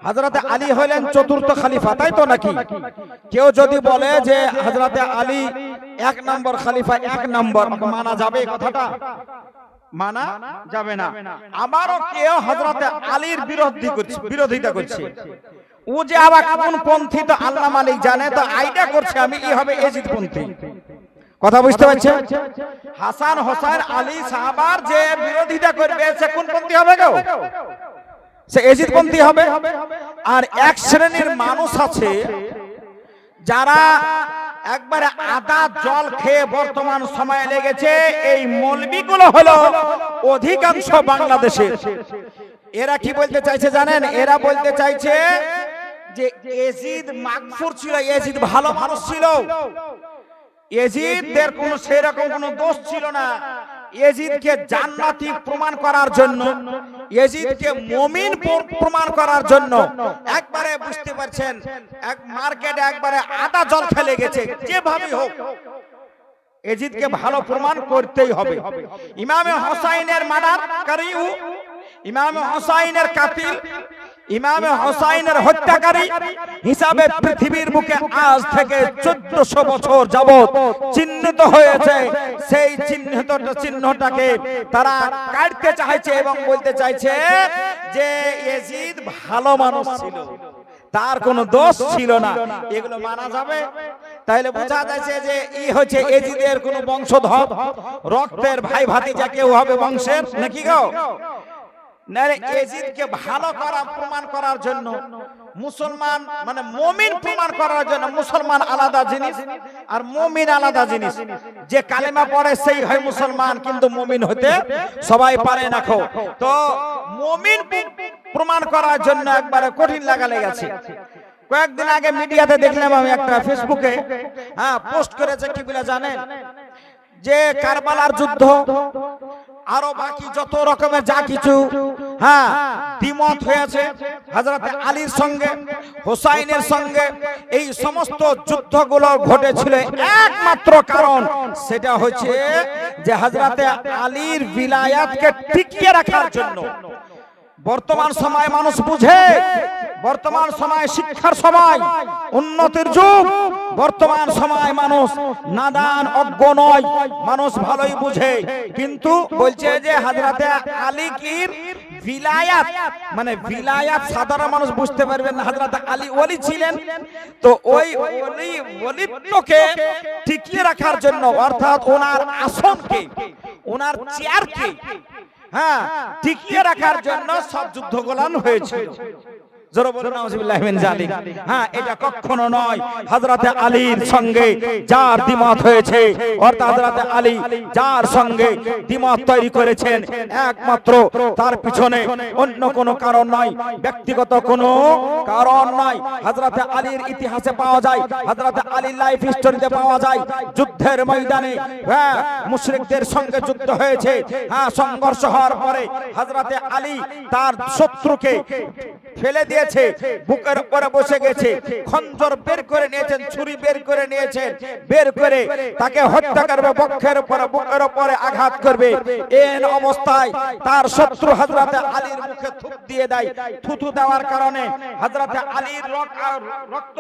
হযরতে আলী হলেন চতুর্থ খলিফা, তাই তো নাকি? কেউ যদি বলে যে হযরতে আলী এক নম্বর খলিফা, এক নম্বর, মানা যাবে কথাটা? মানা যাবে না। আমারও কেউ হযরতে আলীর বিরোধিতা করছে, ও যে আবার কোন পন্থী তো আল্লাহ মালিক জানে, তো আইডিয়া করছে আমি ই হবে এজিদ পন্থী। কথা বুঝতে পারছেন? হাসান হোসেন আলী সাহাবার যে বিরোধিতা করবে সে কোন পন্থী হবে গো? সে এজিদ পন্থী হবে। আর এক শ্রেণীর মানুষ আছে যারা একবারে আদা জল খেয়ে বর্তমান সময়ে লেগেছে, এই মৌলবীগুলো হলো অধিকাংশ বাংলাদেশের। এরা কি বলতে চাইছে জানেন? এরা বলতে চাইছে যে এজিদ মাগফুর ছিল, এজিদ ভালো মানুষ ছিল, এজিদের কোনো সেরকম কোনো দোষ ছিল না। এজিদকে জান্নাতি প্রমাণ করার জন্য, এজিদকে মুমিন প্রমাণ করার জন্য একবারে বুঝতে পারছেন এক মার্কেটে একবারে আদা জল ফেলে গেছে, যেভাবে হোক এজিদকে ভালো প্রমাণ করতেই হবে। ইমামে হোসাইনের মার্ডারকারী, ইমামে হোসাইনের কাতিল, ইমামে হোসাইনের হত্যাকারী হিসাবে পৃথিবীর বুকে আজ থেকে 1400 বছর যাবত চিহ্নিত হয়েছে। সেই চিহ্নটাকে তারা কাটতে চাইছে এবং বলতে চাইছে যে এজিদ ভালো মানুষ ছিল, তার কোনো দোষ ছিল না। এগুলো মানা যাবে? তাহলে বোঝা যাচ্ছে যে ই হচ্ছে এজিদের কোনো বংশধর, রক্তের ভাই ভাতিজা কেউ হবে বংশের নাকি গো? এজিদকে ভালো করা প্রমাণ করার জন্য মুসলমান মানে মুমিন প্রমাণ করার জন্য, মুসলমান আলাদা জিনিস আর মুমিন আলাদা জিনিস। যে কালেমা পড়ে সেই হয় মুসলমান, কিন্তু মুমিন হতে সবাই পারে না। তো মুমিন প্রমাণ করার জন্য একবারে কঠিন লাগা লেগেছে। কয়েকদিন আগে মিডিয়াতে দেখলাম আমি একটা ফেসবুকে পোস্ট করেছে, কি বলে জানেন? যে কারবালার যুদ্ধ আরো বাকি যত রকমের যা কিছু দ্বিমত হয়েছে হযরত আলীর সঙ্গে, হোসাইনের সঙ্গে, এই সমস্ত যুদ্ধগুলো ঘটেছিল একমাত্র কারণ, সেটা হচ্ছে যে হযরত আলীর ভিলায়াতকে টিকিয়ে রাখার জন্য। বর্তমান সময় মানুষ বুঝে, বর্তমান সময় শিক্ষার সময়, উন্নতির যুগ। বর্তমান সময় মানুষ নাদান অজ্ঞ নয়, মানুষ ভালোই বুঝে, কিন্তু বলছে যে হযরতে আলীর ভিলায়াত, মানে ভিলায়াত সাধারণ মানুষ বুঝতে পারবেন না। হযরত আলী ওলি ছিলেন, তো ওই ওলিত্বকে টিকিয়ে রাখার জন্য, অর্থাৎ ওনার আসনকে, ওনার চেয়ারকে টিকিয়ে রাখার জন্য সব যুদ্ধগুলো হয়েছিল। এটা কখনো নয়। হযরতে আলীর সঙ্গে যার দ্বিমত হয়েছে, অর্থাৎ হযরতে আলী যার সঙ্গে দ্বিমত তৈরি করেছেন, একমাত্র তার পিছনে অন্য কোনো কারণ নয়, ব্যক্তিগত কোনো কারণ নয়। হযরতে আলীর ইতিহাসে পাওয়া যায়, হযরতে আলীর লাইফ হিস্টরিতে পাওয়া যায়, যুদ্ধের ময়দানে মুশরিকদের সঙ্গে যুদ্ধ হয়েছে। সংঘর্ষ হওয়ার পরে হযরতে আলী তার শত্রুকে ফেলে দিয়ে বুকের উপরে বসে গেছে, খঞ্জর বের করে নিয়েছেন, ছুরি বের করে নিয়েছেন, বের করে তাকে হত্যা করবে, বক্ষের উপরে বুকের উপরে আঘাত করবে। এই অবস্থায় তার শত্রু হযরতে আলীর মুখে থুতু দিয়ে দেয়। থুতু দেওয়ার কারণে হযরতে আলীর রক্ত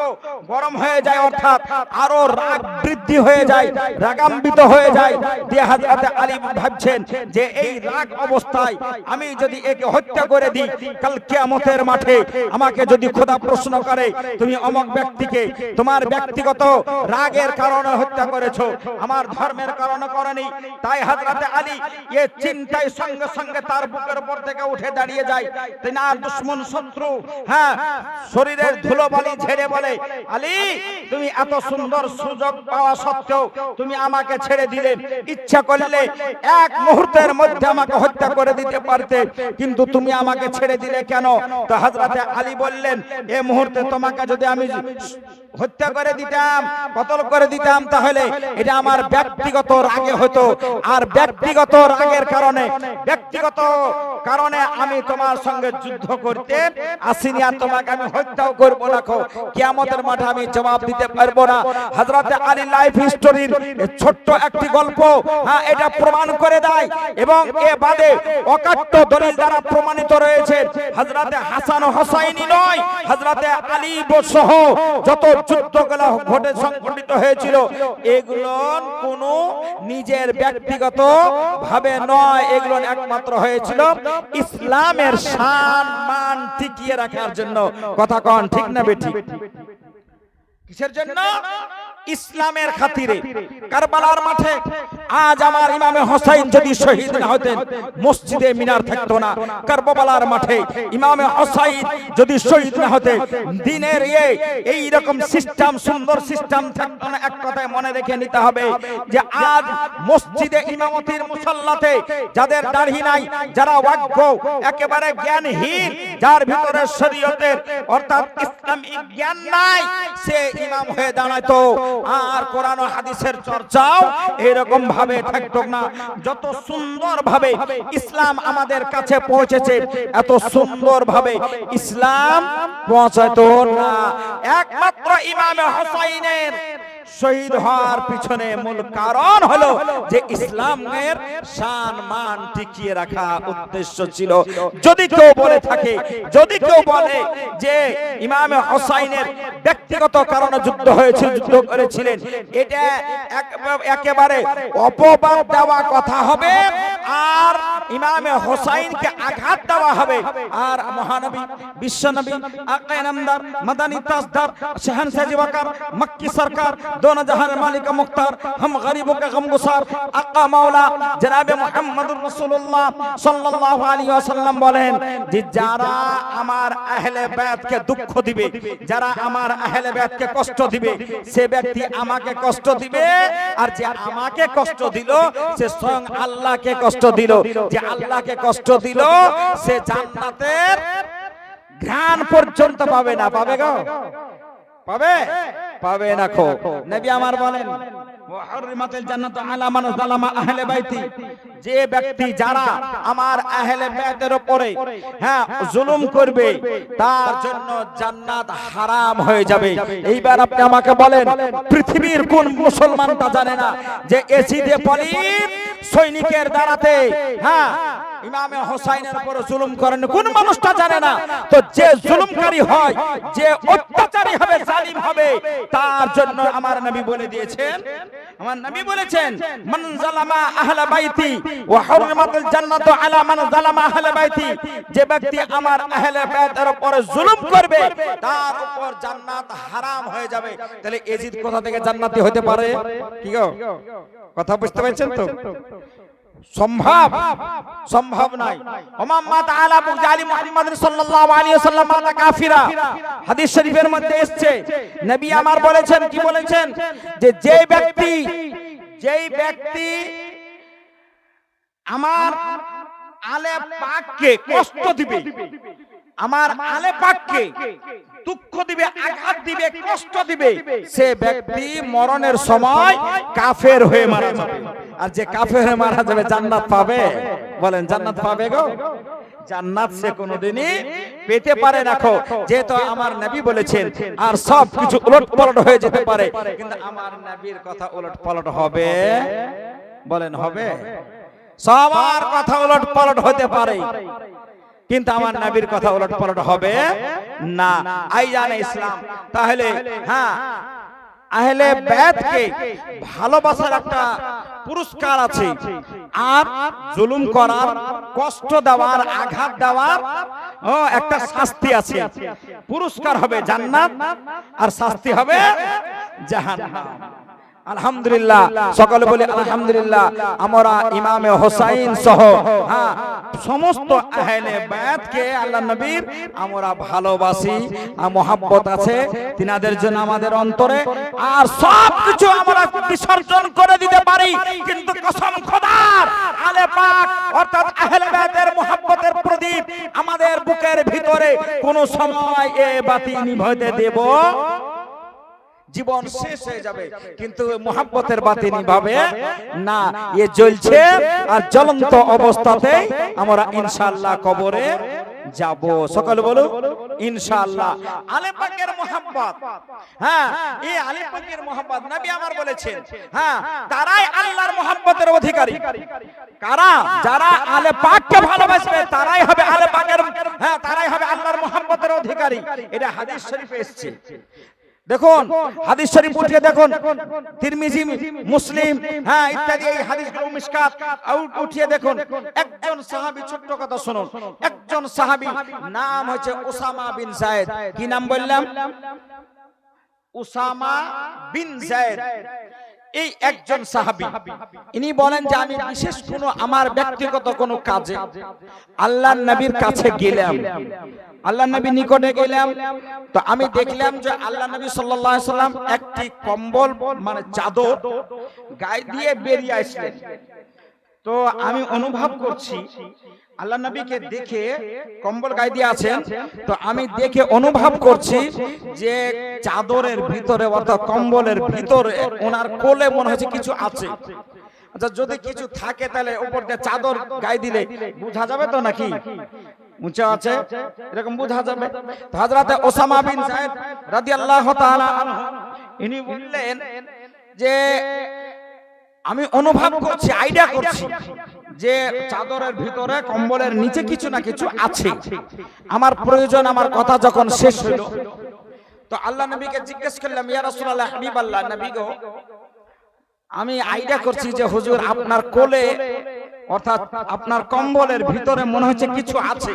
গরম হয়ে যায়, অর্থাৎ আরো রাগ বৃদ্ধি হয়ে যায়, রাগান্বিত হয়ে যায়। দিয়ে হযরতে আলী ভাবছেন যে এই রাগ অবস্থায় আমি যদি একে হত্যা করে দিই, কাল কিয়ামতের মাঠে আমাকে যদি খোদা প্রশ্ন করে তুমি অমুক ব্যক্তিকে তোমার ব্যক্তিগত রাগের কারণে হত্যা করেছো, আমার ধর্মের কারণে করনি। তাই হযরতে আলী এই চিন্তায় সঙ্গে সঙ্গে তার বুকের উপর থেকে উঠে দাঁড়িয়ে যায়। তিনি আর দুশমন শত্রু শরীরের ধুলোবালি ঝেড়ে বলে, আলী তুমি এত সুন্দর সুযোগ পাওয়া সত্ত্বেও তুমি আমাকে ছেড়ে দিলে, ইচ্ছা করলে এক মুহূর্তের মধ্যে আমাকে হত্যা করে দিতে পারতে, কিন্তু তুমি আমাকে ছেড়ে দিলে কেন? তো হযরতে আলী বললেন, এই মুহূর্তে তোমাকে যদি আমি হত্যা করে দিতাম, কতল করে দিতাম, তাহলে এটা আমার ব্যক্তিগত রাগে হতো। আর ব্যক্তিগত রাগের কারণে, ব্যক্তিগত কারণে আমি তোমার সঙ্গে যুদ্ধ করতে আসিনি, আর তোমাকে আমি হত্যাও করবো না। কিয়ামতের মাঠে আমি জবাব দিতে পারবো না। হযরত আলী লাইফ হিস্টোরির ছোট্ট একটি গল্প এটা প্রমাণ করে দেয়, এবং এ বাদে অকাট্য দলিল দ্বারা প্রমাণিত রয়েছে। হযরত হাসান ও হুসাইনি নয়, হযরত আলী সহ যত যুদ্ধগুলো ঘটে সংঘটিত হয়েছিল, এগুলো কোনো নিজের ব্যক্তিগত ভাবে নয়, এগুলো একমাত্র হয়েছিল ইসলামের শান মান টিকিয়ে রাখার জন্য। কথা কন ঠিক না বেঠিক? কিসের জন্য? ইসলামের খাতিরে। কারবালার মাঠে আজ আমার ইমামে হোসেন যদি শহীদ না হতেন, মসজিদে মিনার থাকতো না। কারবালার মাঠে ইমামে হোসেন যদি শহীদ না হতেন, দিনের এই রকম সিস্টেম, সুন্দর সিস্টেম থাকতো না। এক কথায় মনে রেখে নিতে হবে যে আজ মসজিদে ইমামতির মুসাল্লাতে যাদের দাড়ি নাই, যারা অজ্ঞ, একেবারে জ্ঞানহীন, যার ভিতরে শরীয়তের অর্থাৎ ইসলামিক জ্ঞান নাই, সে ইমাম হয়ে দাঁড়াইতো। আর কোরআন ও হাদিসের চর্চাও এরকম ভাবে থাকতো না। যত সুন্দর ভাবে ইসলাম আমাদের কাছে পৌঁছেছে, এত সুন্দর ভাবে ইসলাম পৌঁছাতো না। একমাত্র ইমামে হোসেনের শহীদ হওয়ার পিছনে মূল কারণ হলো যে ইসলামের শান মান টিকিয়ে রাখা উদ্দেশ্য ছিল। যদি কেউ বলে থাকে, যদি কেউ বলে যে ইমামে হোসেনের ব্যক্তিগত কারণে যুদ্ধ হয়েছিল, যুদ্ধ করেছিলেন, এটা একেবারে অপবাদ দেওয়া কথা হবে, আর ইমামে হোসেনকে আঘাত দেওয়া হবে। আর মহানবী, বিশ্বনবী, আকা ইনামদার, মাদানী তাজদার, শহনशाह জিবাকার, মক্কি সরকার, दोनों जहान मालिक मुख्तार, हम गरीबों के गमगुसार आका मौला जनाब मुहम्मदुर रसूलुल्लाह सल्लल्लाहु अलैहि वसल्लम বলেন যে যারা আমার আহলে বাইতকে দুঃখ দিবে, যারা আমার আহলে বাইতকে কষ্ট দিবে, সে ব্যক্তি আমাকে কষ্ট দিবে, আর যে আমাকে কষ্ট দিল সে স্বয়ং আল্লাহকে কষ্ট দিল। যে আল্লাহকে কষ্ট দিল সে জান্নাতের ঘ্রাণ পর্যন্ত পাবে না। পাবে গো? পাবে? পাবে না। খো নবী আমার বলেন ওয়াহরিমাতিল জান্নাতু আলা মান যালামা আহলে বাইতি, যে ব্যক্তি যারা আমার আহলে বাইতের উপরে জুলুম করবে তার জন্য জান্নাত হারাম হয়ে যাবে। এইবার আপনি আমাকে বলেন, পৃথিবীর কোন মুসলমানটা জানে না যে এসিদে পলিত সৈনিকের দ্বারাতে ইমামে হোসেনের উপর জুলুম করেন? কোন মানুষটা জানে না? তো যে জুলুমকারী হয়, যে অত্যাচারী হবে, জালিম হবে, তার জন্য আমার নবী বলে দিয়েছেন, আমার নবী বলেছেন মান যালামা আহলে বাইতি ওয়া হুরমাতুল জান্নাতু আলা মান যালামা আহলে বাইতি, যে ব্যক্তি আমার আহলে বাইতের উপর জুলুম করবে তার উপর জান্নাত হারাম হয়ে যাবে। তাহলে এজিদ কোথা থেকে জান্নাতি হতে পারে? কি গো, কথা বুঝতে পারছেন তো? সম্ভব? সম্ভব নাই। ওমাম্মা তাআলা বুজালি মুহাম্মদ সাল্লাল্লাহু আলাইহি ওয়াসাল্লাম মাতা কাফিরা, হাদিস শরীফের মধ্যে এসেছে, নবী আমার বলেছেন, কি বলেছেন? যে যেই ব্যক্তি আমার আলে পাককে কষ্ট দিবে, আমার আলে পাককে দুঃখ দিবে, আঘাত দিবে, কষ্ট দিবে, সে ব্যক্তি মরণের সময় কাফের হয়ে মারা যাবে। আর যে কাফের হয়ে মারা যাবে জান্নাত পাবে? বলেন জান্নাত পাবে গো? জান্নাত সে কোনোদিনই পেতে পারে না। যেহেতু আমার নবী বলেছেন, আর সব কিছু উলটপালট হয়ে যেতে পারে, কিন্তু আমার নবীর কথা উলটপালট হবে? বলেন হবে? সবার কথা উলটপালট হতে পারে, কিন্তু আমার নবীর কথা উলটপালট হবে না। আইজানে ইসলাম। তাহলে আহলে বাইতকে ভালোবাসার একটা পুরস্কার আছে, আর জুলুম করার, কষ্ট দেওয়ার, আঘাত দেওয়ার একটা শাস্তি আছে। পুরস্কার হবে জান্নাত, আর শাস্তি হবে জাহান্নাম। আলহামদুলিল্লাহ, সকলে বলে আলহামদুলিল্লাহ। আমরা ইমামে হোসেন সহ সমস্ত আহলে বাইতকে আল্লাহ নবীর আমরা ভালোবাসি, মহব্বত আছে তিনাদের জন্য আমাদের অন্তরে, আর সব কিছু আমরা বিসর্জন করে দিতে পারি, কিন্তু কসম খোদার আলে পাক অর্থাৎ আহলে বাইতের মহব্বতের প্রদীপ আমাদের বুকের ভিতরে কোন সময় এ বাতি নিভাতে দেব জীবন শেষ হয়ে যাবে, কিন্তু মুহাব্বতের বাতি নিভাবে না, এ জ্বলছে আর জ্বলন্ত অবস্থাতেই আমরা ইনশাআল্লাহ কবরে যাব। সকলে বলো ইনশাআল্লাহ। আলে পাকের মুহাব্বত, হ্যাঁ, এই আলে পাকের মুহাব্বত নবী আমার বলেছেন, হ্যাঁ, তারাই আল্লাহর মুহাব্বতের অধিকারী। কারা? যারা আলে পাককে ভালোবাসবে তারাই হবে আলে পাকের, হ্যাঁ, তারাই হবে আল্লাহর মুহাব্বতের অধিকারী। এটা হাদিস শরীফে এসেছে। দেখুন হাদিস শরীফ উঠিয়ে দেখুন, তিরমিজি, মুসলিম, হ্যাঁ, ইত্যাদি এই হাদিসগুলো মিশকাত উঠিয়ে দেখুন। একজন সাহাবী, ছোট্ট কথা শুনুন, একজন সাহাবী নাম হচ্ছে উসামা বিন যায়েদ। কি নাম বললাম? উসামা বিন যায়েদ। এই একজন সাহাবী, ইনি বলেন যে আমি বিশেষ কোনো আমার ব্যক্তিগত কোনো কাজে আল্লাহর নবীর কাছে গেলাম, আল্লাহর নবীর নিকটে গেলাম, তো আমি দেখলাম যে আল্লাহ নবী সাল্লাল্লাহু আলাইহি সাল্লাম একটি কম্বল মানে চাদর গায়ে দিয়ে বেরিয়ে আসলেন। তো আমি অনুভব করছি আল্লাহ নবীকে দেখে, কম্বল গায়ে দিয়ে আছেন, তো আমি দেখে অনুভব করছি যে চাদরের ভিতরে অর্থাৎ কম্বলের ভিতরে ওনার কোলে মনে হচ্ছে কিছু আছে। আচ্ছা, যদি কিছু থাকে তাহলে উপর দিয়ে চাদর গায়ে দিলে বোঝা যাবে তো নাকি উঁচা আছে, এরকম বোঝা যাবে। তো হযরতে ওসামা বিন যায়েদ রাদিয়াল্লাহু তাআলা আনহু ইনি বললেন যে আমি অনুভব করছি, আইডিয়া করছি যে চাদরের ভিতরে কম্বলের নিচে কিছু না কিছু আছে। আমার প্রয়োজন, আমার কথা যখন শেষ হলো, তো আল্লাহ নবীকে জিজ্ঞেস করলাম, ইয়া রাসূলুল্লাহ, হাবিবাল্লাহ, নবী গো, আমি আইডিয়া করছি যে হুজুর আপনার কোলে অর্থাৎ আপনার কম্বলের ভিতরে মনে হচ্ছে কিছু আছে,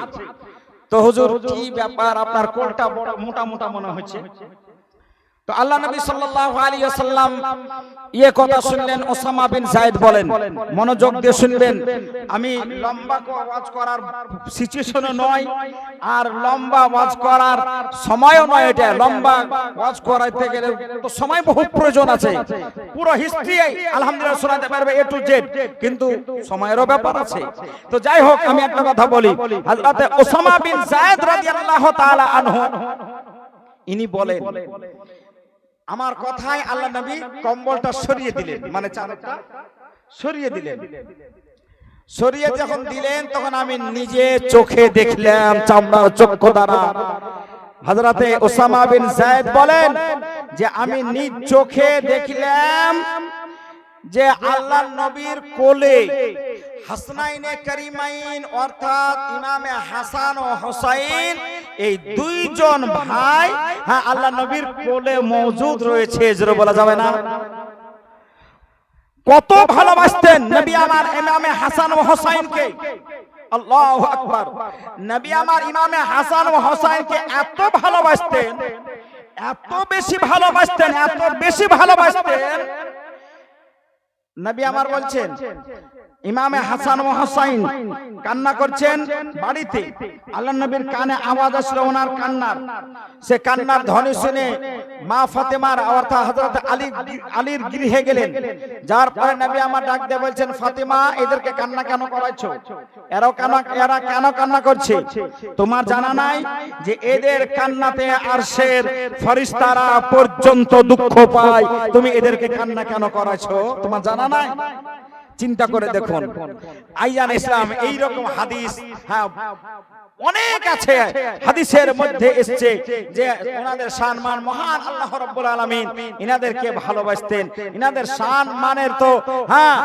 তো হুজুর কি ব্যাপার, আপনার কোলটা বড় মোটা মোটা মনে হচ্ছে। তো আল্লাহ নবী সাল্লাল্লাহু আলাইহি ওয়াসাল্লাম এই কথা শুনলেন। ওসামা বিন যায়েদ বলেন, মনোযোগ দিয়ে শুনবেন, আমি লম্বা ওয়াজ করার সিচুয়েশনও নয় আর লম্বা ওয়াজ করার সময়ও নয়। এটা লম্বা ওয়াজ করাইতে গেলে তো সময় বহুত প্রয়োজন আছে, পুরো হিস্ট্রি আলহামদুলিল্লাহ শোনাতে পারবে এ টু জেড, কিন্তু সময়েরও ব্যাপার আছে। তো যাই হোক, আমি একটা কথা বলি, হযরতে ওসামা বিন যায়েদ রাদিয়াল্লাহু তাআলা আনহু ইনি বলেন, আমার কথায় আল্লাহ নবী কম্বলটা সরিয়ে দিলেন, মানে চাদরটা সরিয়ে দিলেন। সরিয়ে যখন দিলেন তখন আমি নিজে চোখে দেখলাম, চামড়ার চক্ষু দ্বারা। হযরতে ওসামা বিন যায়েদ বলেন যে আমি নিজ চোখে দেখলাম যে আল্লাহর নবীর কোলে হাসনাইনে কারিমাইন অর্থাৎ ইমামে হাসান ও হোসাইন, এই দুইজন ভাই, হ্যাঁ, আল্লাহ নবীর কোলে মওজুদ রয়েছে। জোরে বলা যাবে না? কত ভালোবাসতেন নবী আমার ইমামে হাসান ও হোসাইনকে। আল্লাহু আকবার। নবী আমার ইমামে হাসান ও হোসাইনকে এত ভালোবাসতেন, এত বেশি ভালোবাসতেন, এত বেশি ভালোবাসতেন, নবী আমার বলছেন ইমামে হাসান ও হোসাইন কান্না করছেন বাড়িতে, আল্লাহ নবীর কানে আওয়াজ আসলো ওনার কান্নার। সে কান্নার ধ্বনি শুনে মা ফাতেমার অর্থাৎ হযরত আলীর গৃহে গেলেন। যার পরে নবী আমার ডাক দিয়ে বলছেন, ফাতেমা, এদেরকে কান্না কেন করাইছো? এরা কেন কান্না করছে? তোমার জানা নাই যে এদের কান্নাতে আরশের ফেরেশতারা পর্যন্ত দুঃখ পায়? তুমি এদেরকে কান্না কেন করাইছো? তোমার জানা নাই? চিন্তা করে দেখুন আইয়ান ইসলাম, এইরকম হাদিস, হ্যাঁ, অনেক আছে। হাদিসের মধ্যে এসেছে যে ওনাদের সম্মান মহান আল্লাহ রাব্বুল আলামিন ইনাদেরকে ভালোবাসতেন। ইনাদের সম্মানের তো, হ্যাঁ,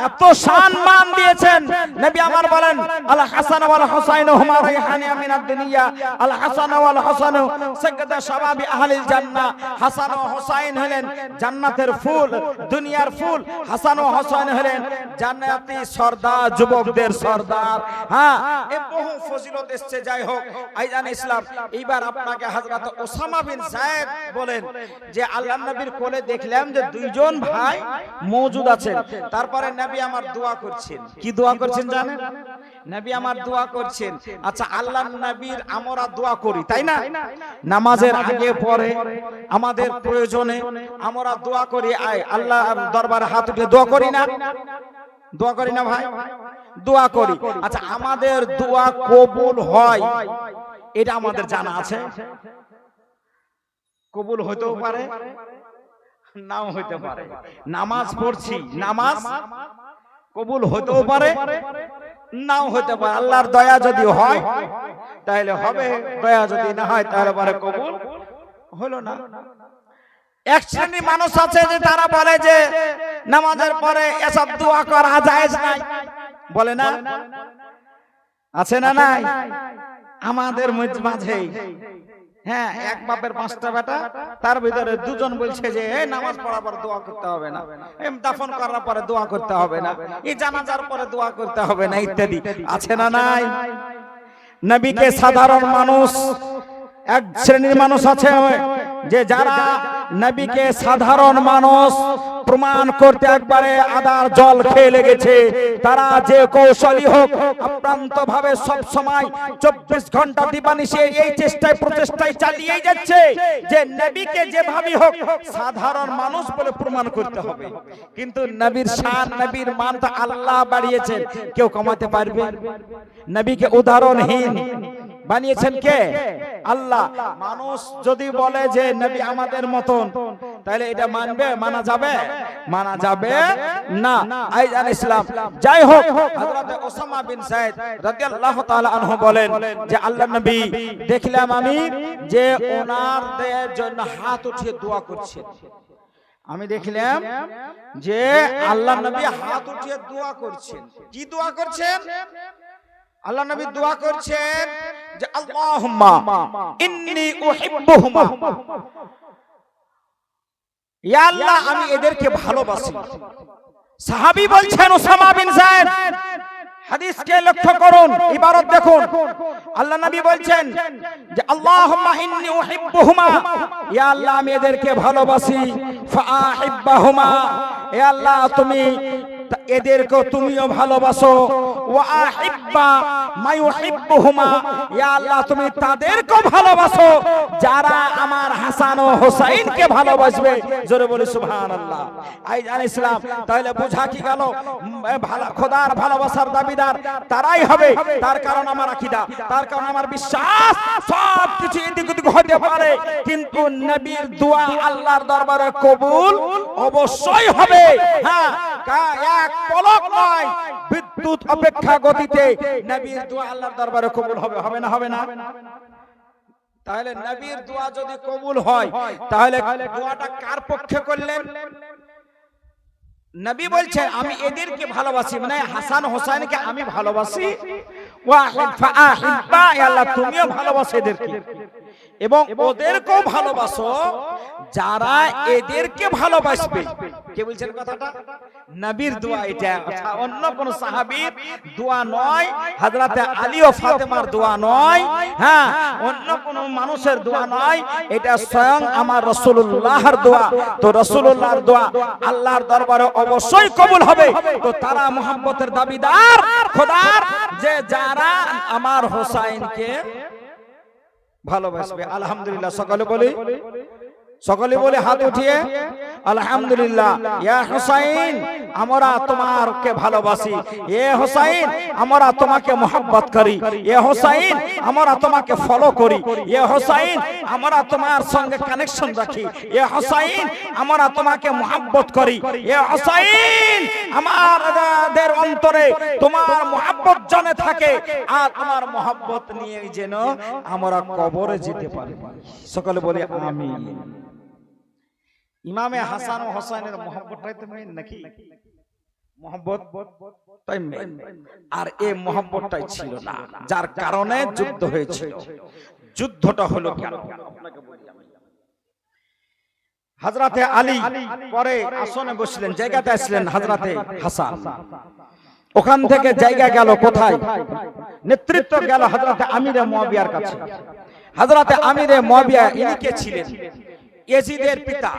এত সম্মান দিয়েছেন। নবী আমার বলেন, আল হাসান ওয়াল হুসাইন হুমা রাইহানা মিনাদ দুনিয়া, আল হাসান ওয়াল হুসাইন সাগদা শাবাবি আহলিল জান্নাহ। হাসান ও হুসাইন হলেন জান্নাতের ফুল, দুনিয়ার ফুল। হাসান ও হুসাইন হলেন জান্নাতি সর্দার, যুবকদের সর্দার। হ্যাঁ, এই বহু ফজিলত। যাই হোক আইজান ইসলাম, এইবার আপনাকে হযরত ওসামা বিন যায়েদ বলেন যে আল্লাহর নবীর কোলে দেখলাম যে দুইজন ভাই মওজুদ আছেন। তারপরে নবী আমার দোয়া করছেন। কি দোয়া করছেন জানেন? নবী আমার দোয়া করছেন। আচ্ছা, আল্লাহর নবীর আমরা দোয়া করি, তাই না? নামাজের আগে পরে আমাদের প্রয়োজনে আমরা দোয়া করি, আল্লাহর দরবারে হাত উঠিয়ে দোয়া করি না? দোয়া করি না ভাই? দোয়া করি। আচ্ছা, আমাদের দোয়া কবুল হয় এটা আমাদের জানা আছে? কবুল হতেও পারে, নাও হইতে পারে। নামাজ পড়ছি, নামাজ কবুল হতেও পারে, নাও হতে পারে। আল্লাহর দয়া যদি হয় তাহলে হবে, দয়া যদি না হয় তাহলে পরে কবুল হলো না। এক শ্রেণীর মানুষ আছে যে তারা বলে যে নামাজের পরে এসব দোয়া করা জায়েজ নাই, বলে না? আছে না নাই আমাদের মাঝে? হ্যাঁ, এক বাপের 5টা বেটা, তার ভিতরে 2জন বলছে যে এই নামাজ পড়ার পর দোয়া করতে হবে না, এই দাফন করার পরে দোয়া করতে হবে না, এই জানাজার পরে দোয়া করতে হবে না, ইত্যাদি। আছে না নাই? নবীকে সাধারণ মানুষ, এক শ্রেণীর মানুষ আছে যে যারা নবীকে সাধারণ মানুষ প্রমাণ করতে একবারে আদার জল খেয়ে লেগেছে। তারা যে কৌশলী হোক আপ্রান্ত ভাবে সব সময় 24 ঘন্টা দিবানিশি এই চেষ্টায় প্রচেষ্টায় চালিয়ে যাচ্ছে যে নবীকে যেভাবে হোক সাধারণ মানুষ বলে প্রমাণ করতে হবে। কিন্তু নবীর শান, নবীর মান তো আল্লাহ বাড়িয়েছেন, কেউ কমাতে পারবে? নবীকে উদাহরণহীন বানিয়েছেন কে? আল্লাহ। মানুষ যদি বলে যে নবী আমাদের মতন, তাহলে এটা মানবে? মানা যাবে? মানা যাবে না। আইজান ইসলাম। যাই হোক, হযরত ওসামা বিন যায়েদ রাদিয়াল্লাহু তাআলা আনহু বলেন যে আল্লাহর নবী দেখলাম আমি যে ওনারদের জন্য হাত উঠিয়ে দোয়া করছেন। আমি দেখলাম যে আল্লাহর নবী হাত উঠিয়ে দোয়া করছেন। কি দোয়া করছেন? আল্লাহ নবী দোয়া করছেন যে আল্লাহুম্মা ইন্নী উহিব্বুহুমা, ইয়া আল্লাহ আমি এদেরকে ভালোবাসি। সাহাবী বলছেন ওসামা বিন যায়েদ, হাদিসকে লক্ষ্য করুন, ইবারত দেখুন। আল্লাহ নবী বলছেন যে আল্লাহুম্মা ইন্নী উহিব্বুহুমা, ইয়া আল্লাহ আমি এদেরকে ভালোবাসি। ফাআহিব্বাহুমা, ইয়া আল্লাহ তুমি এদেরকে তুমিও ভালোবাসো। ওয়া আহিব্বা মা ইউহিব্বুহুমা, ইয়া আল্লাহ তুমি তাদেরকে ভালোবাসো যারা আমার হাসান ও হোসাইনকে ভালোবাসবে। জোরে বলি সুবহানাল্লাহ। আইজান ইসলাম। তাহলে বোঝা কি গেল? খোদার ভালোবাসার দাবিদার তারাই হবে। তার কারণ আমার আকীদা, তার কারণ আমার বিশ্বাস। সব কিছু এদিক ওদিক হতে পারে, কিন্তু নবীর দোয়া আল্লাহর দরবারে কবুল অবশ্যই হবে। হ্যাঁ, এক পলক নয়, বিদ্যুৎ অপেক্ষা গতিতে নবীর দোয়া আল্লাহর দরবারে কবুল হবে। হবে না? হবে না? তাহলে নবীর দোয়া যদি কবুল হয়, তাহলে দোয়াটা কার পক্ষে করলেন? নবী বলছেন আমি এদেরকে ভালোবাসি, মানে হাসান হোসেনকে আমি ভালোবাসি। ওয়াহিদ ফাআহিব্বা, আল্লাহ তুমিও ভালোবাসো এদেরকে এবং ওদেরকেও ভালোবাসো যারা এদেরকে ভালোবাসবে। কে বলছেন কথাটা? নবীর দোয়া এটা, অন্য কোন সাহাবীর দোয়া নয়, হযরতে আলী ও ফাতেমার দোয়া নয়, হ্যাঁ অন্য কোন মানুষের দোয়া নয়, এটা স্বয়ং আমার রাসূলুল্লাহর দোয়া। তো রাসূলুল্লাহর দোয়া আল্লাহর দরবারে অবশ্যই কবুল হবে। তো তারা মুহাব্বতের দাবিদার খোদার, যে যারা আমার হোসাইনকে ভালোবাসবে। আলহামদুলিল্লাহ। সকলে বলি, সকলে বলে হাত উঠিয়ে আলহামদুলিল্লাহ। ইয়া হুসাইন আমরা তোমাকে ভালোবাসি, এ হুসাইন আমরা তোমাকে মোহাব্বত করি, এ হুসাইন আমরা তোমাকে ফলো করি, এ হুসাইন আমরা তোমার সঙ্গে কানেকশন রাখি, এ হুসাইন আমরা তোমাকে মোহাব্বত করি, এ হুসাইন আমাদের অন্তরে তোমার মোহাব্বত জমে থাকে, আর আমার মোহাব্বত নিয়ে যেন আমরা কবরে যেতে পারি। সকলে বলি আমিন। ইমামে হাসান ও হোসেনের মোহাব্বতটাই তো মেইন নাকি? মোহাব্বত তাই মেইন। আর এই মোহাব্বতটাই ছিল না, যার কারণে যুদ্ধ হয়েছিল। যুদ্ধটা হলো কেন আপনাকে বলি আমি। হযরতে আলী পরে আসনে বসলেন, জায়গাতে আসলেন হযরতে হাসান। ওখান থেকে জায়গা গেল কোথায়? নেতৃত্ব গেল হযরতে আমিরে মুয়াবিয়ার কাছে। হযরতে আমিরে মুয়াবিয়া ইনি কে ছিলেন? ইয়াজিদের পিতা।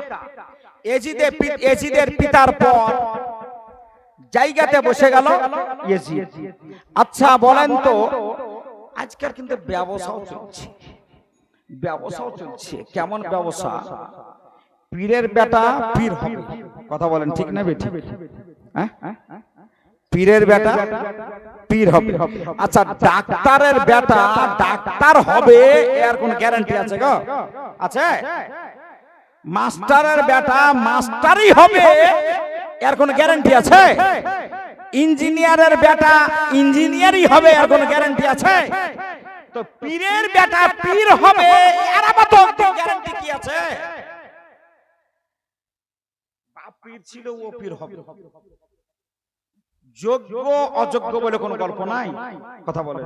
ইয়াজিদের পিতার পর জায়গাতে বসে গেল ইয়াজিদ। আচ্ছা বলেন তো, আজকাল কিন্তু ব্যবসাও চলছে, ব্যবসাও চলছে। কেমন ব্যবসা? পীরের বেটা পীর হবে। কথা বলেন ঠিক না বেঠিক? হ্যাঁ, পীরের বেটা পীর হবে। আচ্ছা ডাক্তারের বেটা ডাক্তার হবে, এর কোন গ্যারান্টি আছে গো? আছে? মাস্টারের বেটা মাস্টারই হবে এর কোনো গ্যারান্টি আছে? ইঞ্জিনিয়ারের বেটা ইঞ্জিনিয়ারই হবে এর কোনো গ্যারান্টি আছে? তো পীরের বেটা পীর হবে এর আবার তো গ্যারান্টি কি আছে? বাপ পীর ছিল ও পীর হবে। যোগ্য অযোগ্য বলে কোনো গল্প নাই, কথা বলে।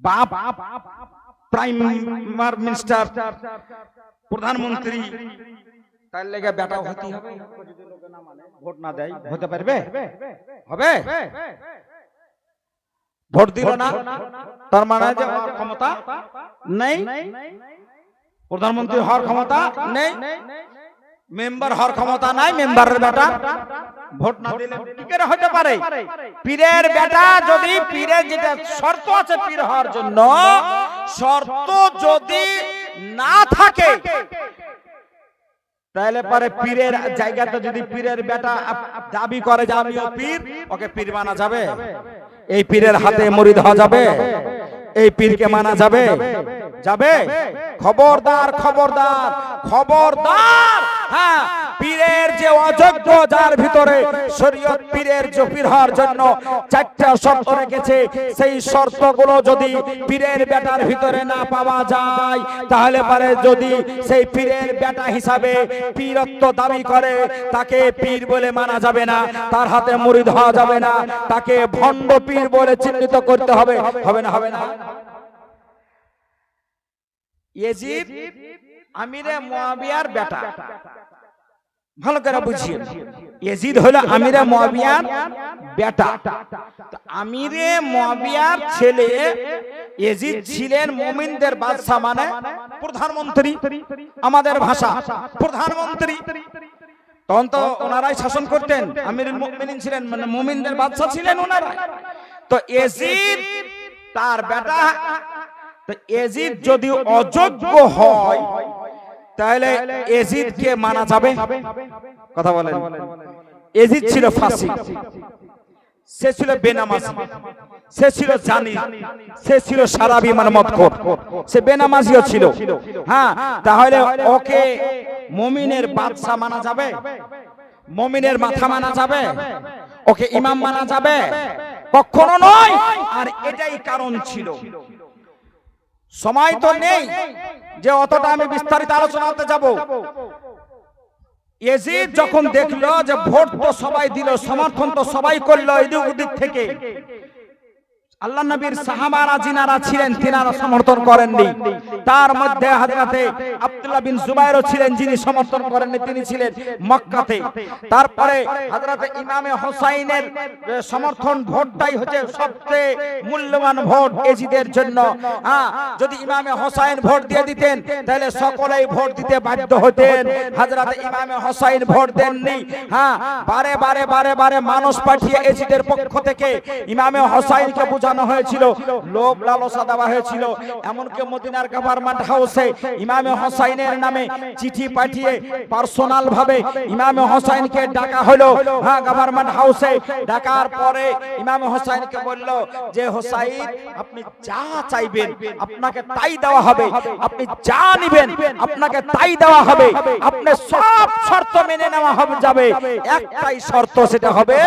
বাপ প্রাইম মিনিস্টার প্রধানমন্ত্রী, তার লেগে বেটা হতে হবে। ভোট না দেয় হতে পারবে? হবে? ভোট দিল না তার মানে যে হওয়ার ক্ষমতা নেই, প্রধানমন্ত্রী হওয়ার ক্ষমতা নেই, মেম্বার হওয়ার ক্ষমতা নাই। মেম্বারের বেটা ভোট না দিলে কি করে হতে পারে? পীরের বেটা যদি পীরের যেটা শর্ত আছে পীর হওয়ার জন্য, শর্ত যদি না থাকে তাহলে পরে পীরের জায়গাতে যদি পীরের বেটা দাবি করে যে আমিও পীর, ওকে পীর মানা যাবে? এই পীরের হাতে মুরিদ হওয়া যাবে? এই পীরকে মানা যাবে? যাবে? খবরদার খবরদার খবরদার। হ্যাঁ, পীরের যে অযোগ্য যার ভিতরে শরীয়ত পীরের যে পীর হওয়ার জন্য চারটা শর্ত রেখেছে, সেই শর্তগুলো যদি পীরের বেটার ভিতরে না পাওয়া যায় তাহলে পারে যদি সেই পীরের বেটা হিসাবে পীরত্ব দাবি করে তাকে পীর বলে মানা যাবে না, তার হাতে মুরিদ হওয়া যাবে না, তাকে ভণ্ড পীর বলে চিহ্নিত করতে হবে। হবে না? হবে না? ইয়াজিদ আমিরে মুয়াবিয়ার বেটা, ভালো করে বুঝিয়ে। ইয়াজিদ হলো আমিরে মুয়াবিয়ার বেটা। আমিরে মুয়াবিয়ার ছেলে ইয়াজিদ ছিলেন মুমিনদের বাদশা, মানে প্রধানমন্ত্রী, আমাদের ভাষা প্রধানমন্ত্রী। তখন তো ওনারাই শাসন করতেন, আমিরুল মুমিনিন ছিলেন, মানে মুমিনদের বাদশা ছিলেন ওনারা। তো ইয়াজিদ তার বেটা, তো ইয়াজিদ যদি অযোগ্য হয় তাহলে ইয়াজিদকে মানা যাবে? কথা বলেন। ইয়াজিদ ছিল ফাসিক, সে ছিল বেনামাজি, সে ছিল জানি, সে ছিল সারাবি মানে মদখোর, সে বেনামাজিও ছিল। হ্যাঁ, তাহলে ওকে মুমিনের বাদশা মানা যাবে? মুমিনের মাথা মানা যাবে? ওকে ইমাম মানা যাবে? কখনো নয়। আর এটাই কারণ ছিল। সময় তো নেই যে অতটা আমি বিস্তারিত আলোচনাতে যাব। ইয়াজিদ যখন দেখলো যে ভোট তো সবাই দিল, সমর্থন তো সবাই করলো এদিক ওদিক থেকে, আল্লাহ নবীর সাহাবারা যিনারা ছিলেন তিনারা সমর্থন করেননি। তার মধ্যে হযরতে আব্দুল্লাহ বিন জুবাইরও ছিলেন, যিনি সমর্থন করেননি, তিনি ছিলেন মক্কাতে। তারপরে হযরতে ইমামে হোসাইনের সমর্থন ভোটটাই হচ্ছে সবচেয়ে মূল্যবান ভোট ইয়াজিদের জন্য। যদি ইমামে হোসাইন ভোট দিয়ে দিতেন তাহলে সকলেই ভোট দিতে বাধ্য হতেন। হযরতে ইমামে হোসাইন ভোট দেননি। বারে বারে বারে বারে মানুষ পাঠিয়ে ইয়াজিদের পক্ষ থেকে ইমামে হোসাইনকে বুঝানো হয়েছিল, লোভ লালসা দেওয়া হয়েছিল। এমনকি মদিনার গভর্নমেন্ট হাউসে ইমামে হোসাইনের নামে চিঠি পাঠিয়ে পার্সোনাল ভাবে ইমামে হোসাইনকে ডাকা হলো। গভর্নমেন্ট হাউসে ডাকার পরে ইমামে হোসাইনকে বলল যে হোসাইন, আপনি যা চাইবেন আপনাকে তাই দেওয়া হবে, আপনি যা নেবেন আপনাকে তাই দেওয়া হবে, আপনি সব শর্ত মেনে নেওয়া হবে যাবে, একটাই শর্ত, সেটা হবে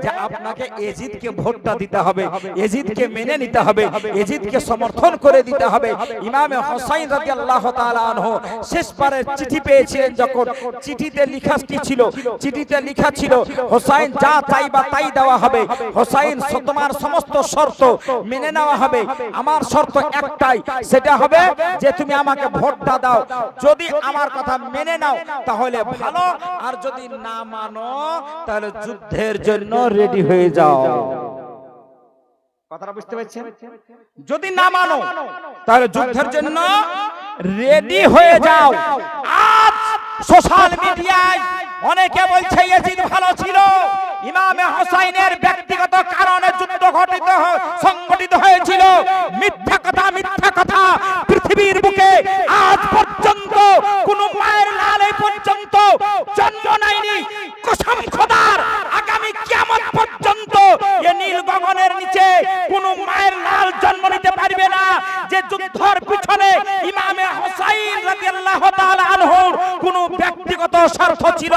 যে আপনাকে ইয়াজিদকে ভোটটা দিতে হবে, ইয়াজিদকে মেনে নিতে হবে, ইয়াজিদকে সমর্থন করে দিতে হবে। ইমামে হোসাইন রাদিয়াল্লাহু তাআলা আনহু শেষবারের চিঠি পেয়েছিলেন, যখন চিঠিতে লেখা কি ছিল? চিঠিতে লেখা ছিল হোসাইন যা চাইবা তাই দেওয়া হবে, হোসাইন তোমার সমস্ত শর্ত মেনে নেওয়া হবে, আমার শর্ত একটাই, সেটা হবে যে তুমি আমাকে ভোটটা দাও, যদি আমার কথা মেনে নাও তাহলে ভালো, আর যদি না মানো তাহলে যুদ্ধের জন্য রেডি হয়ে যাও। কথাটা বুঝতে পারছেন? যদি না মানো তাহলে যুদ্ধের জন্য রেডি হয়ে যাও। আজ সোশ্যাল মিডিয়ায় অনেকে বলছে ইয়াজিদ ভালো ছিল, ইমামে হোসাইনের ব্যক্তিগত কারণে যুদ্ধ সংগঠিত হয়েছিল। মিথ্যা কথা, মিথ্যা কথা। পৃথিবীর বুকে আজ পর্যন্ত কোন মায়ের লাল এই পর্যন্ত জন্ম নেয়নি। কসম খোদার, আগামী কিয়ামত পর্যন্ত এই নীল গগনের নিচে কোন মায়ের লাল জন্ম নিতে পারবে না যে যুদ্ধের পিছনে ইমামে হোসাইন রাদিয়াল্লাহু স্বার্থ ছিল।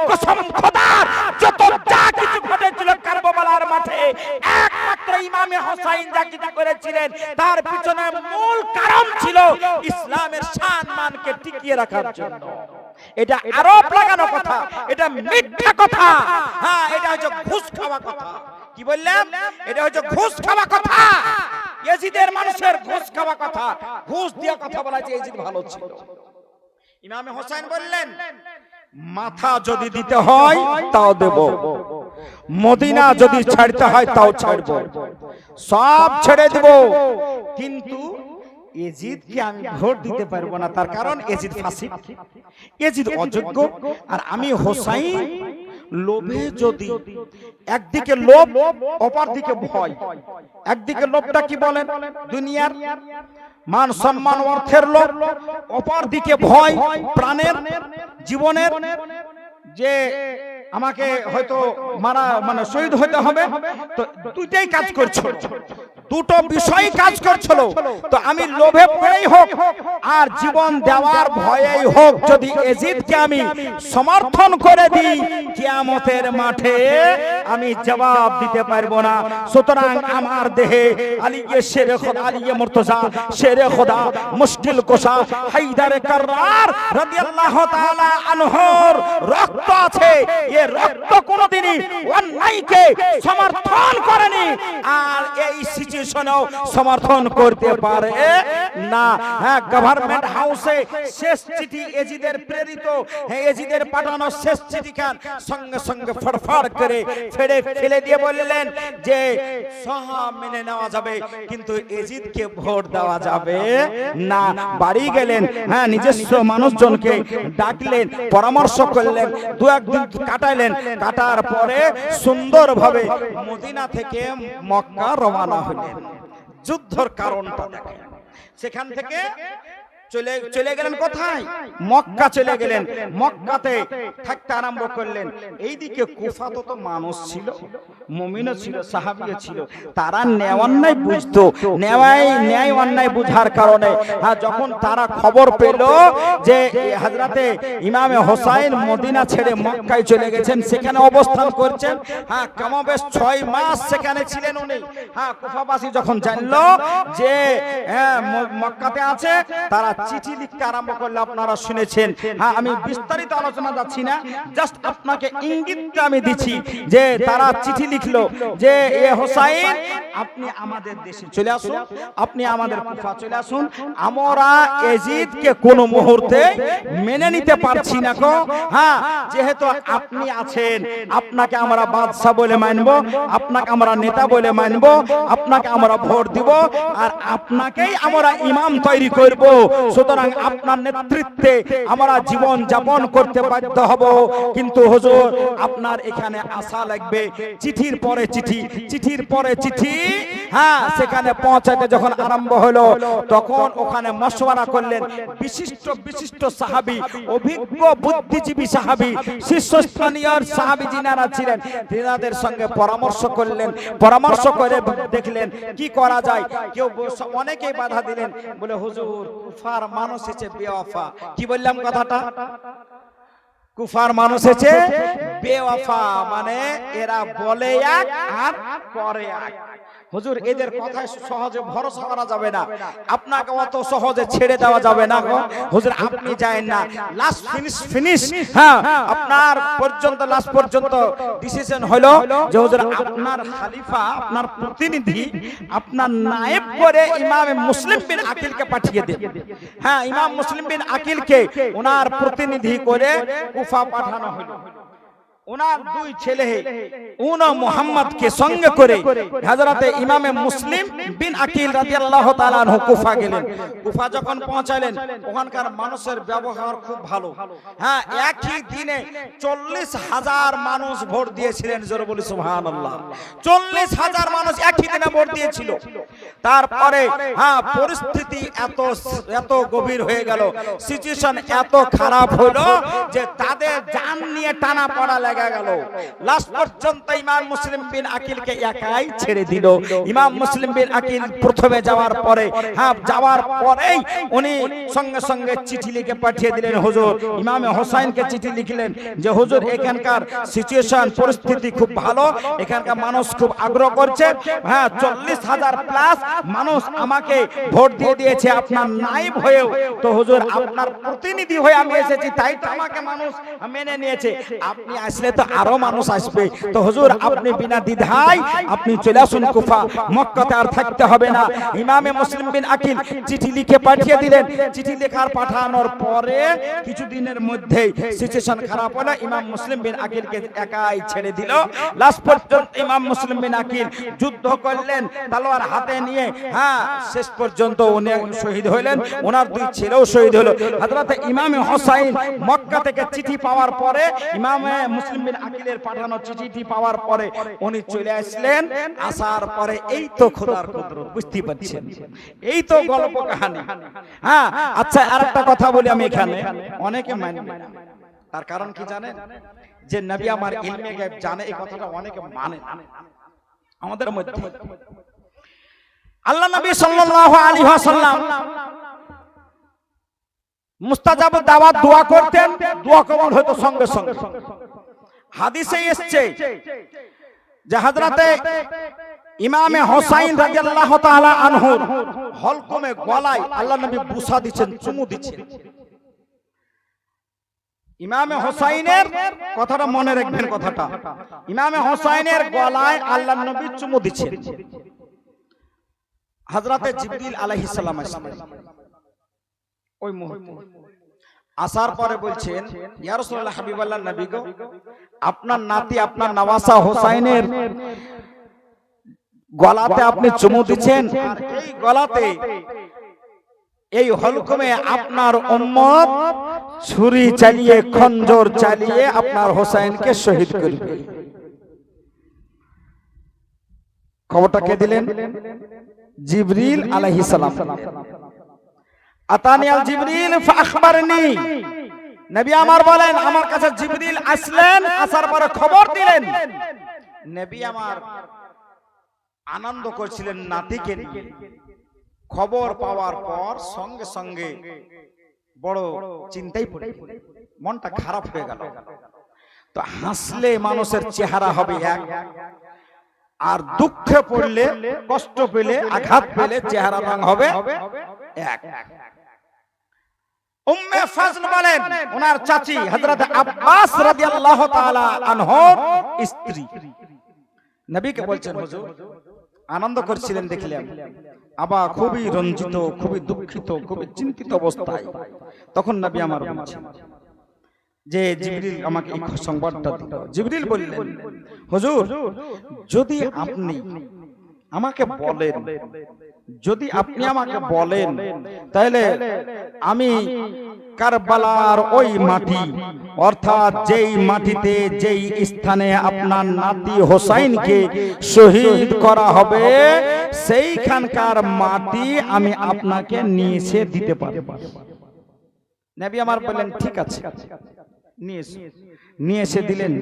কসম খোদার, যত যা কিছু ঘটেছিল কারবালার মাঠে, একমাত্র ইমামে হোসাইন যা কিছু করেছিলেন তার পিছনে মূল কারণ ছিল ইসলামের সম্মানকে টিকিয়ে রাখার জন্য। এটা আরোপ লাগানো কথা, এটা মিথ্যা কথা। হ্যাঁ, এটা হচ্ছে ঘুষ খাওয়া কথা। কি বললাম? এটা হচ্ছে ঘুষ খাওয়া কথা। ইয়াজিদের মানুষের ঘুষ খাওয়া কথা, ঘুষ দিয়ে কথা বলা যে ইয়াজিদ ভালো ছিল। ইমামে হোসেন বললেন, মাথা যদি দিতে হয় তাও দেব, মদিনা যদি ছাড়তে হয় তাও ছাড়ব, সব ছেড়ে দেব, কিন্তু ইয়াজিদকে আমি ভোট দিতে পারবো না। তার কারণ ইয়াজিদ ফাসিক, ইয়াজিদ অযোগ্য, আর আমি হোসাইন লোভে যদি, একদিকে লোভ অপর দিকে ভয়। একদিকে লোভটা কি বলেন? দুনিয়ার মান সম্মান অর্থের লোভ, অপর দিকে ভয় প্রাণের জীবনের, যে আমাকে হয়তো মারা মানে শহীদ হতে হবে। তো দুইটাই কাজ করছো, দুটো বিষয় কাজ করছিল। তো আমি লোভে পড়েই হোক আর জীবন দেওয়ার ভয়েই হোক, যদি ইয়াজিদকে আমি সমর্থন করে দিই, কিয়ামতের মাঠে আমি জবাব দিতে পারবো না। সুতরাং আমার দেহে আলিয়ে শেরে খোদা, আলিয়ে মুর্তজা শেরে খোদা, মুশকিল কোশা হায়দার কাররার রাদিয়াল্লাহু তাআলা আনহুর রক্ত আছে। এই রক্ত কোনদিনই অন্যায়কে সমর্থন করেনি, আর এই সিচুয়েশনেও সমর্থন করতে পারে না। হ্যাঁ, গভর্নমেন্ট হাউসে শেষ চিঠি ইয়াজিদের প্রেরিত, ইয়াজিদের পাঠানো শেষ চিঠি খান সঙ্গে সঙ্গে ফড়ফড় করে ফেলে দিয়ে বললেন যে সহা মেনে নেওয়া যাবে, কিন্তু ইয়াজিদকে ভোট দেওয়া যাবে না। বাড়ি গেলেন, হ্যাঁ, নিজস্ব মানুষজনকে ডাকলেন, পরামর্শ করলেন, দু একদিন কাটাইলেন, কাটার পরে সুন্দরভাবে মদিনা থেকে মক্কা রওনা হলেন। যুদ্ধের কারণটা দেখেন, সেখান থেকে চলে গেলেন কোথায়? মক্কা চলে গেলেন। মক্কাতে থাকতে আরম্ভ করলেন। এইদিকে কুফাতে তো মানুষ ছিল, মুমিনও ছিল, সাহাবীও ছিল, তারা ন্যায় অন্যায় বুঝতো। ন্যায় অন্যায় বুঝার কারণে যখন তারা খবর পেল যে হযরতে ইমামে হোসাইন মদিনা ছেড়ে মক্কায় চলে গেছেন, সেখানে অবস্থান করছেন, হ্যাঁ, কমবেশ 6 মাস সেখানে ছিলেন উনি। হ্যাঁ, কুফাবাসী যখন জানলো যে মক্কাতে আছে, তারা চিঠি লিখতে আরম্ভ করলে। আপনারা শুনেছেন, হ্যাঁ, আমি বিস্তারিত আলোচনা যাচ্ছি না, জাস্ট আপনাকে ইঙ্গিতটা আমি দিচ্ছি যে তারা চিঠি লিখলো যে এ হোসাইন, আপনি আমাদের দেশে চলে আসুন, আপনি আমাদের কুফা চলে আসুন, আমরা ইয়াজিদকে কোনো মুহূর্তে মেনে নিতে পারছি না গো। হ্যাঁ, যেহেতু আপনি আছেন, আপনাকে আমরা বাদশা বলে মানব, আপনাকে আমরা নেতা বলে মানব, আপনাকে আমরা ভোট দিব, আর আপনাকেই আমরা ইমাম তৈরি করব। সুতরাং আপনার নেতৃত্বে আমরা জীবন যাপন করতে বাধ্য হব, কিন্তু হুজুর আপনার এখানে আসা লাগবে। চিঠির পরে চিঠি, চিঠির পরে চিঠি, হ্যাঁ, সেখানে পৌঁছাতে যখন আরম্ভ হলো, তখন ওখানে মশওয়ারা করলেন বিশিষ্ট বিশিষ্ট সাহাবী, অভিজ্ঞ বুদ্ধিজীবী সাহাবী, শীর্ষস্থানীয় সাহাবী যিনারা ছিলেন, তিনাদের সঙ্গে পরামর্শ করলেন। পরামর্শ করে দেখলেন কি করা যায়। কেউ অনেকেই বাধা দিলেন, বলে হুজুর কুফার মানুষ এসে বেওয়াফা। কি বললাম কথাটা? কুফার মানুষ এসে বেওয়াফা, মানে এরা বলে এক আর করে এক। হুজুর এদের কথায় সহজে ভরসা করা যাবে না, আপনাকে অত সহজে ছেড়ে দেওয়া যাবে না গো হুজুর, আপনি যায়েন না। লাস্ট ফিনিশ, হ্যাঁ, আপনার পর্যন্ত লাস্ট পর্যন্ত ডিসিশন হলো যে হুজুর আপনার খলিফা, আপনার প্রতিনিধি, আপনার নায়েব করে ইমাম মুসলিম বিন আকিলকে পাঠিয়ে দিন। হ্যাঁ, ইমাম মুসলিম বিন আকিলকে ওনার প্রতিনিধি করে কুফা পাঠানো হলো। ওনার 2 ছেলে উনা মুহাম্মদকে সঙ্গে করে হযরতে ইমামে মুসলিম বিন আকিল রাদিয়াল্লাহু তাআলা আনহু কুফা গেলেন। কুফা যখন পৌঁছালেন, ওখানকার মানুষের ব্যবহার খুব ভালো। হ্যাঁ, একই দিনে 40,000 মানুষ ভোট দিয়েছিলেন। জোরে বলি সুবহানাল্লাহ। 40,000 মানুষ একই দিনে ভোট দিয়েছিল। তারপরে হ্যাঁ, পরিস্থিতি এত গভীর হয়ে গেল, সিচুয়েশন এত খারাপ হলো যে তাদের জান নিয়ে টানা পড়া লাগে লেগে গেল। লাস্ট পর্যন্ত ইমাম মুসলিম বিন আকিলকে একাই ছেড়ে দিল। ইমাম মুসলিম বিন আকিল প্রথমে যাওয়ার পরে, যাওয়ার পরেই উনি সঙ্গে সঙ্গে চিঠি লিখে পাঠিয়ে দিলেন হুজুর। ইমাম হোসাইনকে চিঠি লিখলেন যে হুজুর এখানকার সিচুয়েশন পরিস্থিতি খুব ভালো, এখানকার মানুষ খুব আগ্রহ করছে, 40,000 প্লাস মানুষ আমাকে ভোট দিয়ে দিয়েছে আপনার নাইব হয়েও, তো হুজুর আপনার প্রতিনিধি হয়ে আমি এসেছি, তাই তো আমাকে মানুষ মেনে নিয়েছে, আপনি আসলে তো আরো মানুষ আসবে, তো হুজুর আপনি বিনা দ্বিধায় আপনি চলে আসুন কুফা, মক্কাতে আর থাকতে হবে না। ইমামে মুসলিম বিন আকিল চিঠি লিখে পাঠিয়ে দিলেন। চিঠি লেখার পাঠানোর পরে কিছুদিনের মধ্যেই সিচুয়েশন খারাপ হলো, ইমাম মুসলিম বিন আকিলকে একাই ছেড়ে দিল। লাস্ট পর্যন্ত ইমাম মুসলিম বিন আকিল যুদ্ধ করলেন তলোয়ার হাতে নিয়ে, শেষ পর্যন্ত উনি শহীদ হলেন, ওনার দুই ছেলেও শহীদ হলো। হযরত ইমাম হোসাইন মক্কা থেকে চিঠি পাওয়ার পরে, ইমাম মুসলিম বিন আকিলের পাঠানো চিঠিটি পাওয়ার পরে উনি চলে আসলেন। আসার পরে এই তো খোদার কুদরত, বুঝতে পারছেন, এই তো গল্প কাহিনী। আচ্ছা আরেকটা কথা বলি আমি এখানে, অনেকে মানে না, তার কারণ কি জানেন, যে নবী আমার ইলমে গায়ব জানে, এই কথাটা অনেকে মানে না। আমাদের মধ্যে আল্লাহ নবী সাল্লাল্লাহু আলাইহি ওয়াসাল্লাম মুস্তাজাব দাওয়াত দোয়া করতেন, দোয়া কবুল হতো সঙ্গে সঙ্গে। হাদিসে এসেছে যে হযরতে ইমামে হোসাইন রাদিয়াল্লাহু তাআলা আনহু হলকমে গলায় আল্লাহ নবী বুসা দিচ্ছেন, চুমু দিচ্ছেন। ইমামে হোসাইনের কথাটা মনে রাখবেন, কথাটা ইমামে হোসাইনের গলায় আল্লাহ নবী চুমু দিচ্ছেন। হযরতে জিবরিল আলাইহিস সালাম আসলেন ওই মুহূর্তে, আসার পরে বলছেন ইয়া রাসূলুল্লাহ হাবিবাল্লাহ নবী গো, আপনার নাতি আপনার নওয়াসা হোসাইনের গলাতে আপনি চুমু দিচ্ছেন, আর এই গলাতে এই হলকমে আপনার উম্মত ছুরি চালিয়ে খঞ্জর চালিয়ে আপনার হোসাইনকে শহীদ করবে। খবরটা কে দিলেন? জিবরিল আলাইহিস সালাম। আতানি আল জিবরিল ফাখবারনি, নবী আমার বলেন আমার কাছে জিবরিল আসলেন, আসার পরে খবর দিলেন। নবী আমার আনন্দ করছিলেন নাতিকে নিয়ে। খবর পাওয়ার পর সঙ্গে সঙ্গে বড় চিন্তায় পড়ে গেলেন, মনটা খারাপ হয়ে গেল। তো হাসলে মানুষের চেহারা হবে এক, আর দুঃখে পড়লে, কষ্ট পেলে, আঘাত পেলে চেহারা রং হবে এক। উম্মে ফাজল বলেন ওনার চাচি হযরত আব্বাস রাদিয়াল্লাহু তাআলা আনহুর স্ত্রী নবীকে বলছেন হুজুর, আনন্দ করছিলেন দেখলাম, আবা খুবই রঞ্জিত, খুবই দুঃখিত, খুবই চিন্তিত অবস্থায়। তখন নবী আমার বলছেন যে জিবরিল আমাকে এই সংবাদটা দিল। জিবরিল বললেন হুজুর, যদি আপনি আমাকে বলেন, যদি আপনি আমাকে বলেন তাহলে আমি কারবালার ওই মাটি, অর্থাৎ যেই মাটিতে যেই স্থানে আপনার নাতি হোসাইনকে শহীদ করা হবে, সেইখানকার মাটি আমি আপনাকে নিয়ে এসে দিতে পারব। নবী আমার বললেন ঠিক আছে, নিয়ে এসে দিলেন।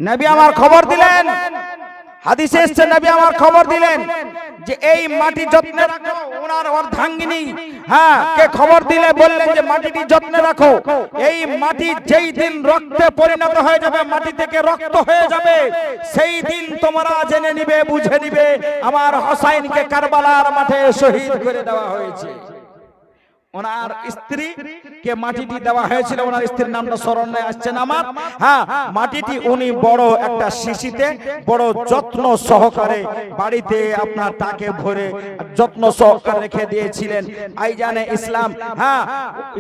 নবী আমার খবর দিলেন, হাদিসে এসেছে নবী আমার খবর দিলেন যে এই মাটি যত্নে রাখো। ওনার অর্ধাঙ্গিনী কে খবর দিলে বললেন যে মাটিটি যত্নে রাখো, এই মাটি যেই দিন রক্তে পরিণত হয়ে যাবে, মাটি থেকে রক্ত হয়ে যাবে, সেই দিন তোমরা জেনে নিবে, বুঝে নিবে আমার হোসাইনকে কারবালার মাঠে শহীদ করে দেওয়া হয়েছে। ওনার স্ত্রী কে মাটিটি দেওয়া হয়েছিল, ওনার স্ত্রীর নামটা স্মরণে আসছে না আমার। মাটিটি উনি বড় একটা শিশিতে বড় যত্ন সহকারে বাড়িতে আপনার তাকে ভরে যত্ন সহকারে রেখে দিয়েছিলেন। আইজানে ইসলাম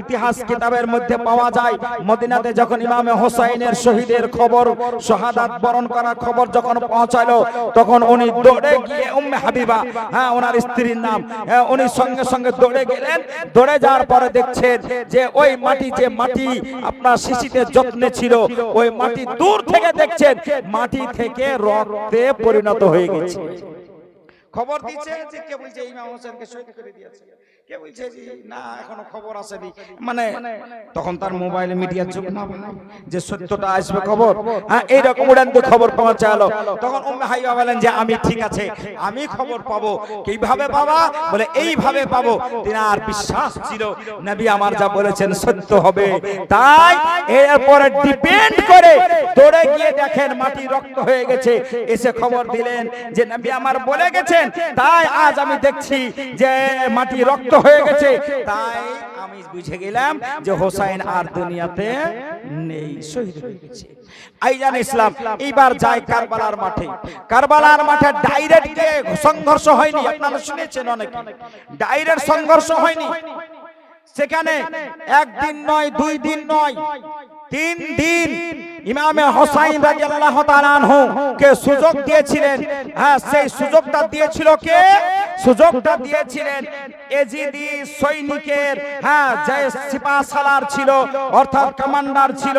ইতিহাস কিতাবের মধ্যে পাওয়া যায়, মদিনাতে যখন ইমামে হোসাইনের শহীদের খবর, শাহাদাত বরণ করার খবর যখন পৌঁছালো, তখন উনি দৌড়ে গিয়ে উম্মে হাবিবা, ওনার স্ত্রীর নাম, উনি সঙ্গে সঙ্গে দৌড়ে গেলেন। দৌড়ে যাওয়ার পরে দেখছেন যে ওই মাটি, যে মাটি আপনার শিশিতে যত্নে ছিল, ওই মাটি দূর থেকে দেখছেন মাটি থেকে রক্তে পরিণত হয়ে গেছে। খবর দিচ্ছে যে কে বলছে ইমাম হোসেনকে শহীদ করে দিয়েছে। কে বলছে যে না এখনো খবর আসেনি, মানে তখন তার মোবাইলে মিডিয়ার যুগ না ভাই, যে সত্যটা আসবে খবর, হ্যাঁ এইরকম উড়ান্ত খবর পৌঁছালো। তখন উম্মে হাবিবা বলেন যে আমি ঠিক আছে, আমি খবর পাবো। কিভাবে পাবা? বলে এইভাবে পাবো। তিনার বিশ্বাস ছিল নবী আমার যা বলেছেন সত্য হবে, তাই এরপরে ডিপেন্ড করে দৌড়ে গিয়ে দেখেন মাটি রক্ত হয়ে গেছে, এসে খবর দিলেন যে নবী আমার বলে গেছেন, তাই আজ আমি দেখছি যে মাটি রক্ত হয়ে গেছে, তাই আমি বুঝে গেলাম যে হোসাইন আর দুনিয়াতে নেই, শহীদ হয়ে গেছে। আইজান ইসলাম এইবার যায় কারবালার মাঠে। কারবালার মাঠে ডাইরেক্ট সংঘর্ষ হয়নি, আপনারা শুনেছেন অনেকে, ডাইরেক্ট সংঘর্ষ হয়নি। সেখানে একদিন নয়, 2 দিন নয়, 3 দিন ইমামে হোসাইন রাদিয়াল্লাহু তাআলা আনহু কে সুযোগ দিয়েছিলেন। হ্যাঁ, সেই সুযোগটা দিয়েছিল কে? সুযোগটা দিয়েছিলেন এজিদি সৈনিকের, হ্যাঁ যে সিপাহসালার ছিল অর্থাৎ কমান্ডার ছিল,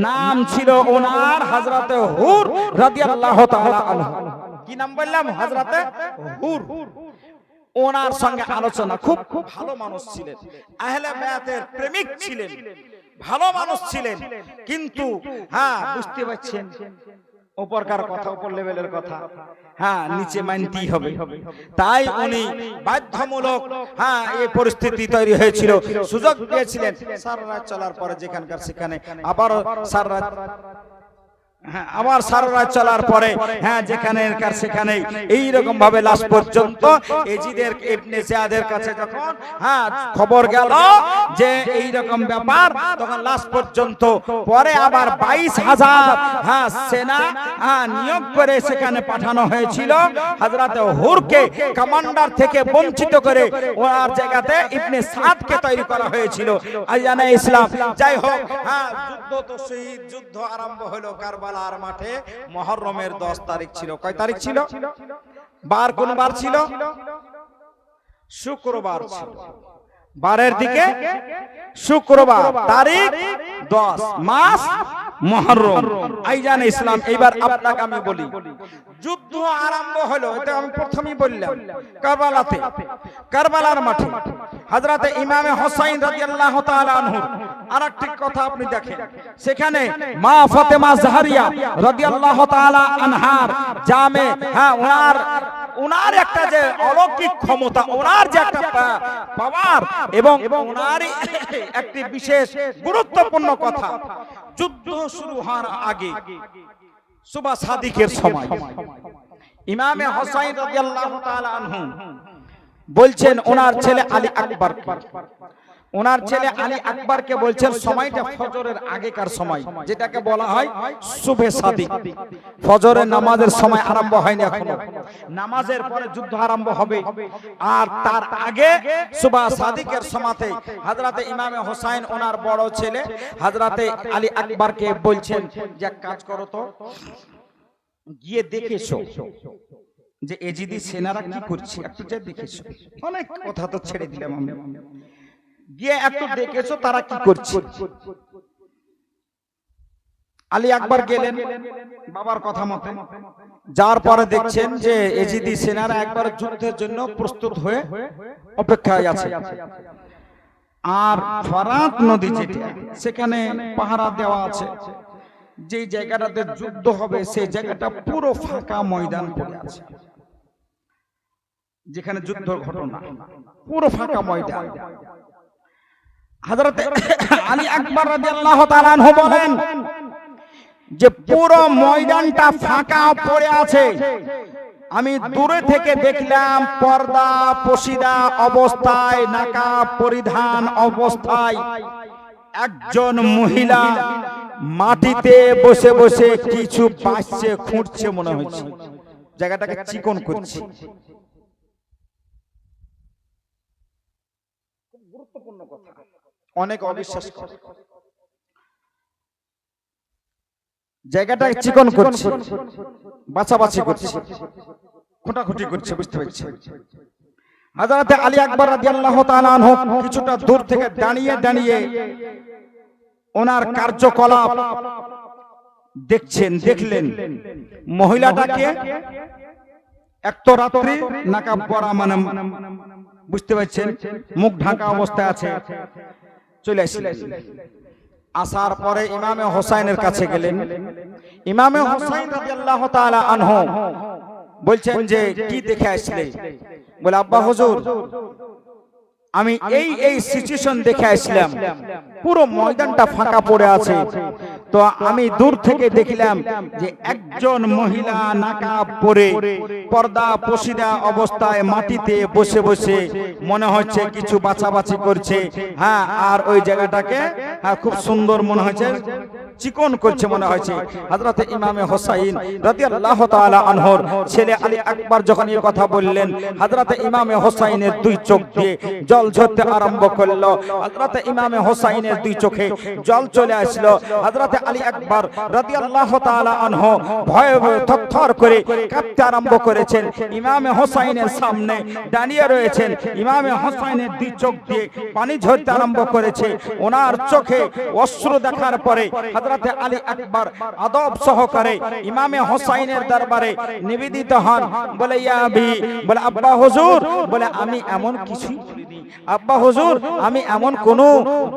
নাম ছিল ওনার হযরতে হুর রাদিয়াল্লাহু তাআলা আনহু। কি নাম বললাম? হযরতে হুর। ওনার সঙ্গে আলোচনা, খুব ভালো মানুষ ছিলেন, আহলে বায়াতের প্রেমিক ছিলেন, ভালো মানুষ ছিলেন, কিন্তু হ্যাঁ বুঝতে পারছেন উপরকার কথা, উপর লেভেলের কথা, হ্যাঁ নিচে মানতেই হবে। তাই উনি বাধ্যমূলক, হ্যাঁ এই পরিস্থিতি তৈরি হয়েছিল, সুযোগ পেয়েছিলেন। সারা রাত চলার পরে যেখানকার সেখানে আবারও সারা রাত, হ্যাঁ আবার সারা রাত চলার পরে, হ্যাঁ যেখানে সেখানে এইরকম ভাবে লাশ পর্যন্ত এজিদের ইবনে জিয়াদের কাছে যখন হ্যাঁ খবর গেল যে এইরকম ব্যাপার, তখন লাশ পর্যন্ত পরে আবার 22,000 হ্যাঁ সেনা নিয়োগ করে সেখানে পাঠানো হয়েছিল। হযরতে হুরকে কমান্ডার থেকে বঞ্চিত করে ওনার জায়গাতে ইবনে সাদকে তৈরি করা হয়েছিল। আইজানে ইসলাম, যাই হোক, হ্যাঁ যুদ্ধ তো শহীদ, যুদ্ধ আরম্ভ হলো কারবালার মাঠে। মুহররমের 10 তারিখ ছিল। কয় তারিখ ছিল? বার কোন বার ছিল? শুক্রবার ছিল। বারের দিকে শুক্রবার, তারিখ 10, মাস মুহররম। আইজান ইসলাম, এইবার আপনাকে আমি বলি, যুদ্ধ আরম্ভ হলো, এটা আমি প্রথমেই বললাম কারবালাতে, কারবালার মাঠে হযরতে ইমামে হোসাইন রাদিয়াল্লাহু তাআলা আনহু। আরেকটি কথা আপনি দেখেন, সেখানে মা ফাতেমা জাহরিয়া রাদিয়াল্লাহু তাআলা আনহার জামে, হ্যাঁ ওনার একটা যে অলৌকিক ক্ষমতা, ওনার যে একটা পাওয়ার, এবং ওনার একটি বিশেষ গুরুত্বপূর্ণ কথা, যুদ্ধ শুরু হওয়ার আগে সুবা সাদিকের সময় ইমামে হোসাইন রাদিয়াল্লাহু তাআলা আনহু বলছেন ওনার ছেলে আলী আকবর, ওনার ছেলে আলী আকবরকে বলছেন সময়টা ফজরের আগেকার সময়, যেটাকে বলা হয় সুবে সাদিক। ফজরের নামাজের সময় আরম্ভ হয়নি এখনো, নামাজের পরে যুদ্ধ আরম্ভ হবে, আর তার আগে সুবা সাদিকের সময়তে হযরতে ইমামে হোসাইন ওনার বড় ছেলে হযরতে আলী আকবরকে বলছেন যে কাজ করো তো, গিয়ে দেখেছো যে এজিদি সেনারা কি করছে, একটু যা দেখেছো, অনেক কথা তো ছেড়ে দিলাম আমি, গিয়ে একটু দেখেছো তারা কি করছে। আলী আকবর গেলেন বাবার কথা মতে, যার পরে দেখছেন যে এজিদি সেনারা একবার যুদ্ধের জন্য প্রস্তুত হয়ে অপেক্ষায় আছে, আর ফরাত নদী যেটা সেখানে পাহারা দেওয়া আছে, যে জায়গাটাতে যুদ্ধ হবে সেই জায়গাটা পুরো ফাঁকা ময়দান পড়ে আছে, যেখানে যুদ্ধ ঘটনা পুরো ফাঁকা ময়দান। হযরত আলী আকবর রাদিয়াল্লাহু তাআলা আনহু বলেন যে পুরো ময়দানটা ফাঁকা পড়ে আছে, আমি দূরে থেকে দেখলাম পর্দা পশিদা অবস্থায়, নাকাব পরিধান অবস্থায় একজন মহিলা মাটিতে বসে বসে কিছু বাঁচছে, খুঁড়ছে, মনে হচ্ছে জায়গাটাকে চিকন করছে। গুরুত্বপূর্ণ কথা, অনেক অবিশ্বাস করে, জায়গাটা চিকন করছে, বাছাবাছি করছে, খোঁটাখুটি করছে, বুঝতে পারছি। হযরত আলী আকবর রাদিয়াল্লাহু তাআলা আনহু কিছুটা দূর থেকে দাঁড়িয়ে দাঁড়িয়ে ওনার কার্যকলাপ দেখছেন। দেখলেন মহিলাটাকে এক তো রাত্রি নাকাব পরা, মানে বুঝতে পারছেন, মুখ ঢাকা অবস্থায় আছে। চলে আসলেন, আসার পরে ইমামে হোসাইনের কাছে গেলেন। ইমামে হোসাইন রাদিয়াল্লাহু তাআলা আনহু বলছেন যে কি দেখে আসলে? বলে আব্বা হুজুর, আমি এই সিচুয়েশন দেখে আসলাম, পুরো ময়দানটা ফাঁকা পড়ে আছে, তো আমি দূর থেকে দেখলাম যে একজন মহিলা নাকাব পরে পর্দা পশিদা অবস্থায় মাটিতে বসে বসে মনে হচ্ছে কিছু বাছাবাছি করছে। হ্যাঁ, আর ওই জায়গাটাকে খুব সুন্দর মনে হচ্ছে, চিকন করছে মনে হয়েছে। হযরত ইমামে হোসাইন রাদিয়াল্লাহু তাআলা আনহুর ছেলে আলী আকবর যখন এই কথা বললেন, হযরত ইমামে হোসাইনের দুই চোখ দিয়ে জল ঝরতে আরম্ভ করলো। হযরত ইমামে হোসাইনের দুই চোখে জল চলে আসলো। হযরত আলী আকবর রাদিয়াল্লাহু তাআলা আনহু ভয়ে ভয়ে থরথর করে কাঁপতে আরম্ভ করেছেন। ইমামে হোসাইনের সামনে দাঁড়িয়ে রয়েছেন। ইমামে হোসাইনের দুই চোখ দিয়ে পানি ঝরতে আরম্ভ করেছে। ওনার চোখে অশ্রু দেখার পরে হযরত আলী আকবর আদব সহকারে ইমামে হোসাইনের দরবারে নিবেদিত হন। বলে ইয়া আবি, বলে আব্বা হুজুর, বলে আমি এমন কিছুই বলিনি। আব্বা হুজুর, আমি এমন কোন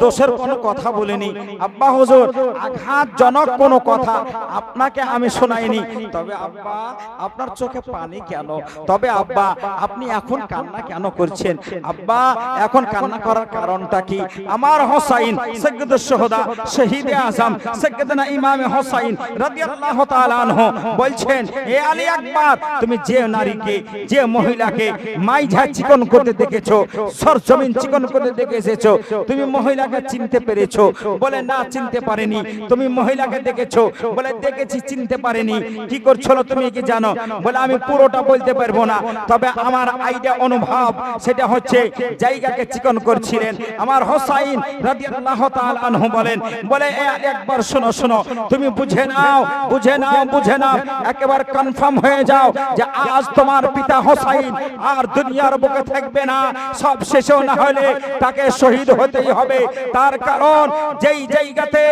দোষের কোনো কথা বলিনি। আব্বা হুজুর, আঘাতজনক কোনো কথা আপনাকে আমি শোনাইনি। তবে আব্বা, আপনার চোখে পানি কেন? তবে আব্বা, আপনি এখন কান্না কেন করছেন? আব্বা, এখন কান্না করার কারণটা কি? আমার হোসাইন সাইয়্যিদুশ শুহাদা, শহীদে আজম সাইয়্যিদনা ইমামে হোসাইন রাদিয়াল্লাহু তাআলা আনহু বলছেন, হে আলী আকবর, তুমি যে নারীকে, যে মহিলাকে মাইঝা চিকন করতে দেখেছো, সরজমিন চিকন করতে দেখে এসেছো, তুমি মহিলাকে চিনতে পেরেছো? বলে না, চিনতে পারিনি। তুমি মহিলাকে দেখেছো? বলে দেখেছি, চিনতে পারিনি। কি করছো তুমি কি জানো? বলে আমি পুরোটা বলতে পারবো না, তবে আমার আইডিয়া অনুভব সেটা হচ্ছে জায়গাকে চিকন করছিলেন। আমার হোসাইন রাদিয়াল্লাহু তাআলা আনহু বলেন, বলে একবার শোনো শোনো, তুমি বুঝে নাও, বুঝে নাও, বুঝে নাও, একেবারে কনফার্ম হয়ে যাও যে আজ তোমার পিতা হোসাইন আর দুনিয়ার বুকে থাকবে না। সব শেষও না হলে তাকে শহীদ হতেই হবে। তার কারণ যেই জায়গাতে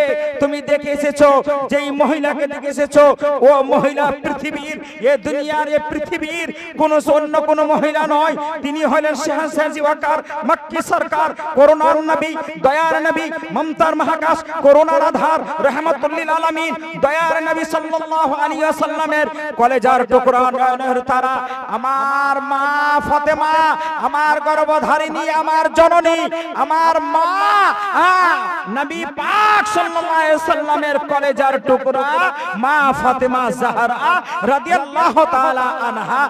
তুমি দেখে এসেছো, যেই মহিলাকে দেখে এসেছো, ও মহিলা পৃথিবীর, এ দুনিয়ার, এ পৃথিবীর কোন অন্য কোন মহিলা নয়। তিনি হলেন শাহজাদি ওয়াকার মক্কি সরকার, করুণার নবী, দয়ার নবী, মমতার মহাকাশ, করুণার আধার, রহমাতুল লিল আলামিন, দয়ার নবী সাল্লাল্লাহু আলাইহি ওয়াসাল্লামের কলেজার টুকরা, নয়নের তারা, আমার মা ফাতেমা, আমার গর্ভধারিণী, আমার জননী, আমার মা নবী পাক সাল্লাল্লাহু আলাইহি ওয়াসাল্লামের কলেজার টুকরা মা ফাতেমা জাহরা রাদিয়াল্লাহু তাআলা আনহা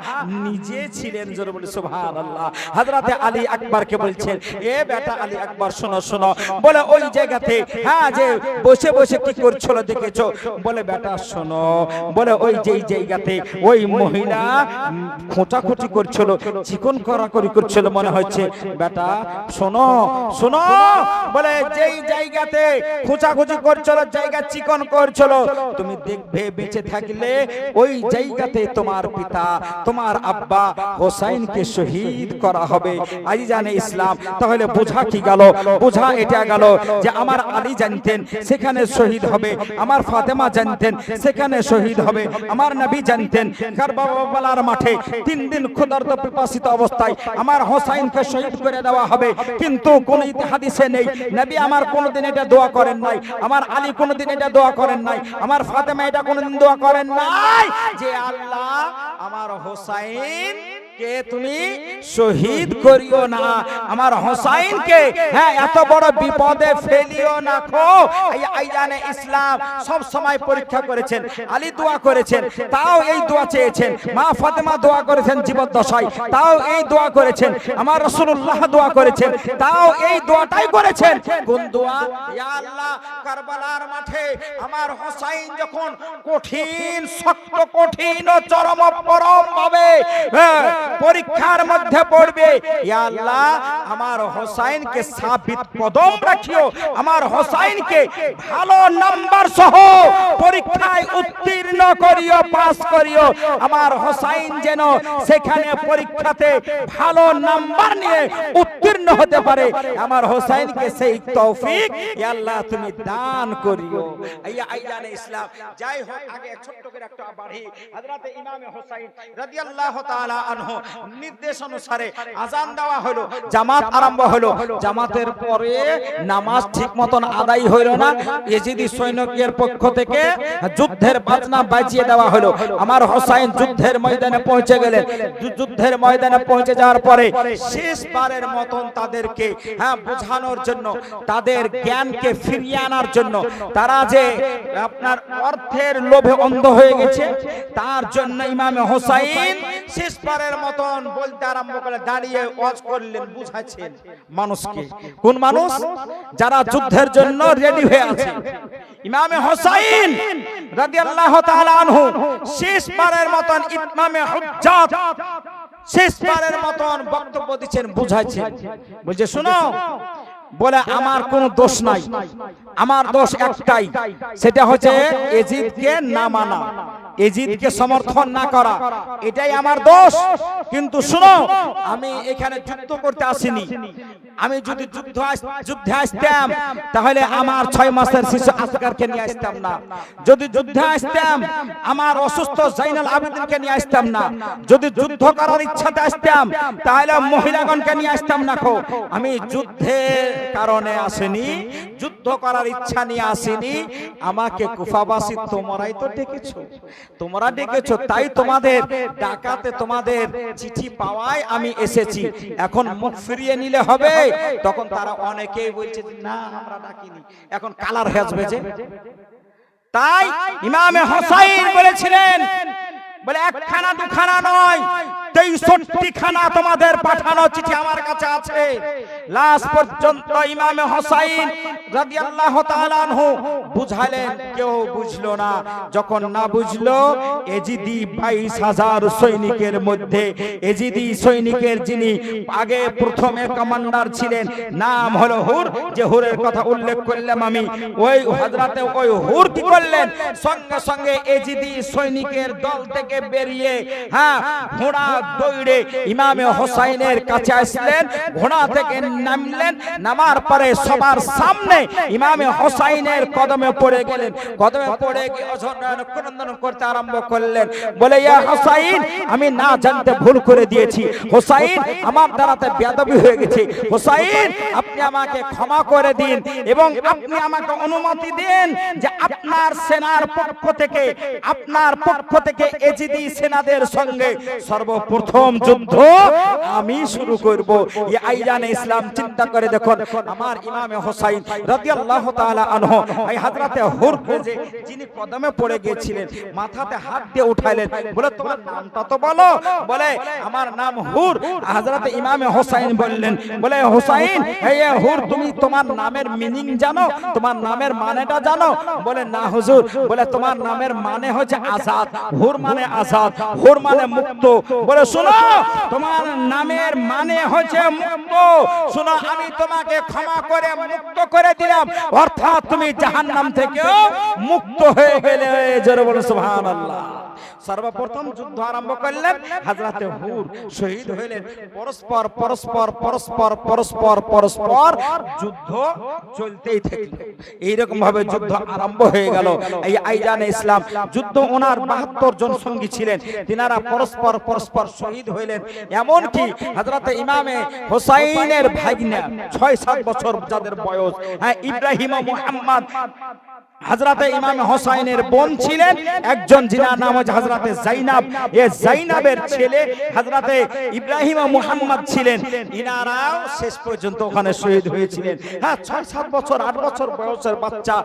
নিজে ছিলেন। জোরে বলি সুবহানাল্লাহ। হযরতে আলী আকবরকে বলছেন, এ বেটা আলী আকবর, শোনো শোনো, বলে ওই জায়গাতে হ্যাঁ যে বসে বসে কি করছিল দেখেছো? বলে বেটা শোনো, বলে ওই যেই জায়গাতে ওই মহিলা খোঁচাখুচি করছিল, চিকন করাকরি করছিল মনে হচ্ছে। বেটা শোনো শোনো, বলে যেই জায়গাতে খোঁচাখুচি করছিল, জায়গা চিকন করছিল, তুমি দেখবে বেঁচে থাকলে ওই জায়গাতে তোমার পিতা, তোমার আব্বা হোসাইনকে শহীদ করা হবে। আজ জানে ইসলাম, তাহলে বোঝা কি গেল? বোঝা এটা গেল যে আমার আলী জানতেন সেখানে শহীদ হবে, আমার ফাতেমা জানতেন সেখানে শহীদ হবে, আমার নবী জানতেন কারবালার মাঠে 3 দিন ক্ষুধার্ত পিপাসিত অবস্থায় আমার হোসাইনকে শহীদ করে দেওয়া হবে। কিন্তু কোন হাদিসে নেই, নবী আমার কোনদিন এটা দোয়া করেন নাই, আমার আলী কোনদিন এটা দোয়া করেন নাই, আমার ফাতেমা এটা কোনদিন দোয়া করেন নাই যে আল্লাহ আমার হোসাইন কে তুমি শহীদ করিও না, আমার হোসাইনকে হ্যাঁ এত বড় বিপদে ফেলিও না। খো আইজানে ইসলাম সব সময় পরীক্ষা করেছেন। আলী দোয়া করেছেন, তাও এই দোয়া চেয়েছেন। মা ফাতেমা দোয়া করেছেন জীবদ্দশায়, তাও এই দোয়া করেছেন। আমার রাসূলুল্লাহ দোয়া করেছেন, তাও এই দোয়াটাই করেছেন। কোন দোয়া? ইয়া আল্লাহ, কারবালার মাঠে আমার হোসাইন যখন কঠিন, শক্ত, কঠিন ও চরম পরম ভাবে পরীক্ষার মধ্যে পড়বে, ইয়া আল্লাহ আমার হোসাইনকে সাবিত কদম রাখিও, আমার হোসাইনকে ভালো নাম্বার সহ পরীক্ষায় উত্তীর্ণ করিও, পাস করিও। আমার হোসাইন যেন সেখানে পরীক্ষাতে ভালো নাম্বার নিয়ে উত্তীর্ণ হতে পারে, আমার হোসাইনকে সেই তৌফিক ইয়া আল্লাহ তুমি দান করিও। আইয়ানে ইসলাম। যাই হোক, আগে ছোট্ট করে একটা বাড়ি হযরত ইমামে হোসাইন রাদিয়াল্লাহু তাআলা আনহু নির্দেশ অনুসারে আজান দেওয়া হলো, জামাত আরম্ভ হলো। জামাতের পরে নামাজ ঠিক মতন আদায় হইল না। ইয়েজিদি সৈনিকের পক্ষ থেকে যুদ্ধের বাজনা বাজিয়ে দেওয়া হলো। আমার হোসাইন যুদ্ধের ময়দানে পৌঁছে গেলেন। যুদ্ধের ময়দানে পৌঁছে যাওয়ার পরে শেষবারের মতন তাদেরকে বোঝানোর জন্য, তাদের জ্ঞানকে ফিরিয়ে আনার জন্য, তারা যে আপনার অর্থের লোভে অন্ধ হয়ে গেছে, তার জন্য ইমামে হোসাইন শেষবারের মতন বলতে আরম্ভ করে দাঁড়িয়ে ওয়াজ করলেন, বুঝাচ্ছেন মানুষকে। কোন মানুষ? যারা যুদ্ধের জন্য রেডি হয়ে আছে। ইমামে হোসাইন রাদিয়াল্লাহু তাআলা আনহু শেষবারের মতন ইমামে হুজ্জাত শেষবারের মতন বক্তব্য দিচ্ছেন, বুঝাচ্ছেন। বলছে শুনো, বলে আমার কোনো দোষ নাই, আমার দোষ একটাই, সেটা হচ্ছে এজিদকে না মানা, এজিদকে সমর্থন না করা, এটাই আমার দোষ। কিন্তু শুনো, আমি এখানে যুদ্ধ করতে আসিনি। আমি যদি যুদ্ধে আসতাম তাহলে আমার 6 মাসের শিশু আসগারকে নিয়ে আসতাম না। যদি যুদ্ধে আসতাম আমার অসুস্থ জাইনাল আবেদিনকে নিয়ে আসতাম না। যদি যুদ্ধ করার ইচ্ছাতে আসতাম তাহলে মহিলাগণকে নিয়ে আসতাম না। আমি যুদ্ধের কারণে আসিনি, যুদ্ধ করার ইচ্ছা নিয়ে আসিনি। আমাকে কুফাবাসী তোমরাই তো ডেকেছো, তোমরা ডেকেছো, তাই তোমাদের ডাকাতে, তোমাদের চিঠি পাওয়ায় আমি এসেছি। এখন মুখ ফিরিয়ে নিলে হবে? তখন তারা অনেকেই বলছে না আমরা ডাকিনি, এখন কালার হ্যাজবে যে। তাই ইমামে হোসাইন বলেছিলেন, বলে একখানা দুখানা নয়, 63 খানা তোমাদের পাঠানো চিঠি আমার কাছে আছে। লাস্ট পর্যন্ত ইমামে হোসাইন রাদিয়াল্লাহু তাআলা আনহু বুঝালেন, কেউ বুঝলো না। যখন না বুঝলো, এজিদি 22,000 সৈনিকের মধ্যে এজিদি সৈনিকের যিনি আগে প্রথমে কমান্ডার ছিলেন, নাম হলো হুর, যে হুরের কথা উল্লেখ করলাম আমি, ওই হযরতে ওই হুর কি করলেন, সঙ্গে সঙ্গে এজিদি সৈনিকের দল থেকে বেরিয়ে ঘোড়া দৌড়ে ইমামে হোসাইনের কাছে আসলেন। ঘোড়া থেকে নামলেন, নামার পরে সবার সামনে ইমামে হোসাইনের কদমে পড়ে গেলেন। কদমে পড়ে গিয়ে অভিনন্দন করতে আরম্ভ করলেন, বলে ইয়া হোসাইন, আমি না জানতে ভুল করে দিয়েছি। হোসাইন, আমার দ্বারাতে বেয়াদবি হয়ে গেছে। হোসাইন, আপনি আমাকে ক্ষমা করে দিন এবং আপনি আমাকে অনুমতি দিন যে আপনার সেনার পক্ষ থেকে, আপনার পক্ষ থেকে এজিদি সেনাদের সঙ্গে সর্বপ্রথম যুদ্ধ আমি শুরু করব। এই আইজানে ইসলাম চিন্তা করে দেখুন, আমার ইমামে হোসাইন রাদিয়াল্লাহু তাআলা আনহু এই হযরতে হুর যে যিনি কদমে পড়ে গিয়েছিলেন, মাথাতে হাত দিয়ে উঠাইলেন, বলে তোমার নামটা তো বলো। বলে আমার নাম হুর। হযরতে ইমামে হোসাইন বললেন, বলে হোসাইন, এই হুর, তুমি তোমার নামের মিনিং জানো, তোমার নামের মানেটা জানো? বলে না হুজুর। বলে তোমার নামের মানে হচ্ছে আজাদ। হুর মানে আজাদ, হুর মানে মুক্ত। বলে শোনো, তোমার নামের মানে হচ্ছে মুক্ত। শোনো, আমি তোমাকে ক্ষমা করে মুক্ত করে দিলাম, অর্থাৎ তুমি জাহান্নাম থেকেও মুক্ত হয়ে গেলে। জোরে বলো সুবহানাল্লাহ। সর্বপ্রথম যুদ্ধ আরম্ভ করলেন, হযরতে হুর শহীদ হইলেন। পরস্পর পরস্পর পরস্পর পরস্পর পরস্পর যুদ্ধ চলতেই থাকল। এইরকম ভাবে যুদ্ধ আরম্ভ হয়ে গেল। এই আইজানে ইসলাম যুদ্ধ, ওনার 72 জন সঙ্গী ছিলেন, তিনারা পরস্পর পরস্পর শহীদ হইলেন। এমন কি হযরতে ইমামে হোসাইনের ভাগনা 6-7 বছর যাদের বয়স, ইব্রাহিম ও মুহাম্মদ, হযরতে ইমাম হোসাইনের বোন ছিলেন একজন, যিনার নাম হচ্ছে হযরতে যায়নাব। এই যায়নাবের ছেলে হযরতে ইব্রাহিম ও মুহাম্মদ ছিলেন। ইনারাও শেষ পর্যন্ত ওখানে শহীদ হয়েছিলেন। 6-7 বছর 8 বছর বয়সের বাচ্চা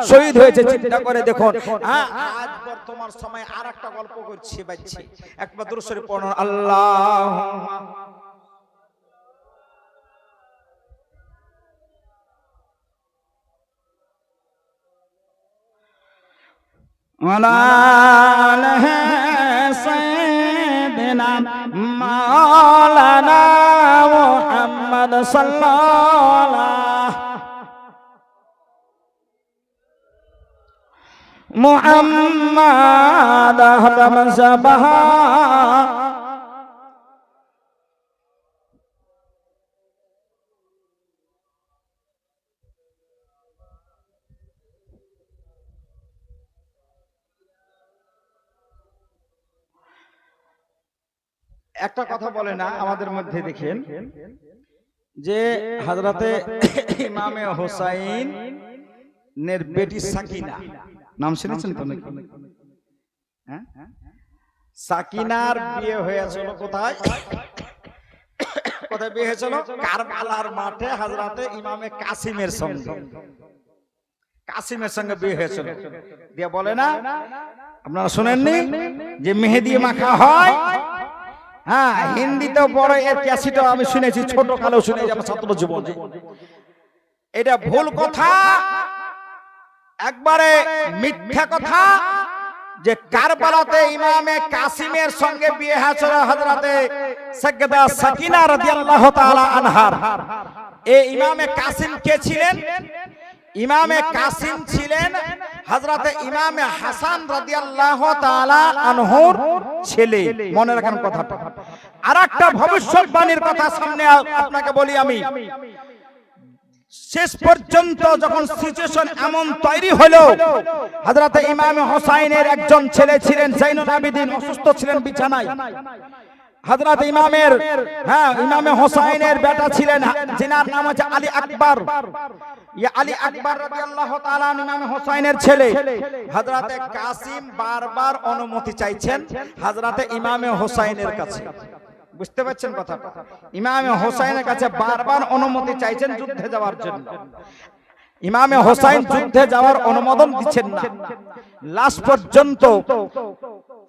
শহীদ হয়েছে। চিন্তা করে দেখুন। আজ বর্তমান সময় আরেকটা গল্প করছি বাচ্চি, একবার দুরূদ শরীফ পড়ুন। আল্লাহুম্মা ওয়ালা সাইয়্যিদিনা মাওলানা মুহাম্মদ সাল্লাল্লাহু মুহাম্মদ আহরাম সাবাহা একটা কথা বলে না আমাদের মধ্যে, দেখেন যে হযরতে ইমামে হোসাইন নের বেটি সাকিনা, নাম শুনেছেন তো নাকি? হ্যাঁ, সাকিনার বিয়ে হয়েছিল কোথায়? কোথায় বিয়ে হয়েছিল? কারবালার মাঠে হযরতে ইমামে কাসিমের সঙ্গে। কাসিমের সঙ্গে বিয়ে হয়েছিল। দিয়ে বলে না, আপনারা শুনেননি যে মেহেদি মাখা হয়? হ্যাঁ, হিন্দিতে বড় এর ক্যাসেটও আমি শুনেছি, ছোট কালেও শুনেছি আমার ছাত্র জীবনে। এটা ভুল কথা, একবারে মিথ্যা কথা যে কারবালাতে ইমামে কাসিমের সঙ্গে বিয়ে হয়েছিল হযরতে সাইয়্যিদা সাকিনা রাদিয়াল্লাহু তাআলা আনহার। এই ইমামে কাসিম কে ছিলেন? ইমামে কাসিম ছিলেন হযরতে ইমামে হাসান রাদিয়াল্লাহু তাআলা আনহুর ছেলে। মনে রাখেন কথাটা। আরেকটা ভবিষ্যৎবাণীর কথা সামনে আপনাকে বলি আমি। শেষ পর্যন্ত যখন সিচুয়েশন এমন তৈরি হলো, হযরতে ইমামে হোসাইনের একজন ছেলে ছিলেন জাইনুল আবেদিন, অসুস্থ ছিলেন বিছানায়। হযরত ইমামে হোসাইনের বেটা ছিলেন যিনার নাম হচ্ছে আলী আকবর। আলী আকবর রাদিয়াল্লাহু তাআলা ইমামে হোসাইনের ছেলে। হযরতে কাসিম বারবার অনুমতি চাইছেন হযরতে ইমামে হোসাইনের কাছে। বুঝতে পারছেন কথা? ইমামে হোসাইনের কাছে বারবার অনুমতি চাইছেন যুদ্ধে যাওয়ার জন্য। ইমামে হোসাইন যুদ্ধে যাওয়ার অনুমোদন দিচ্ছেন না। লাস্ট পর্যন্ত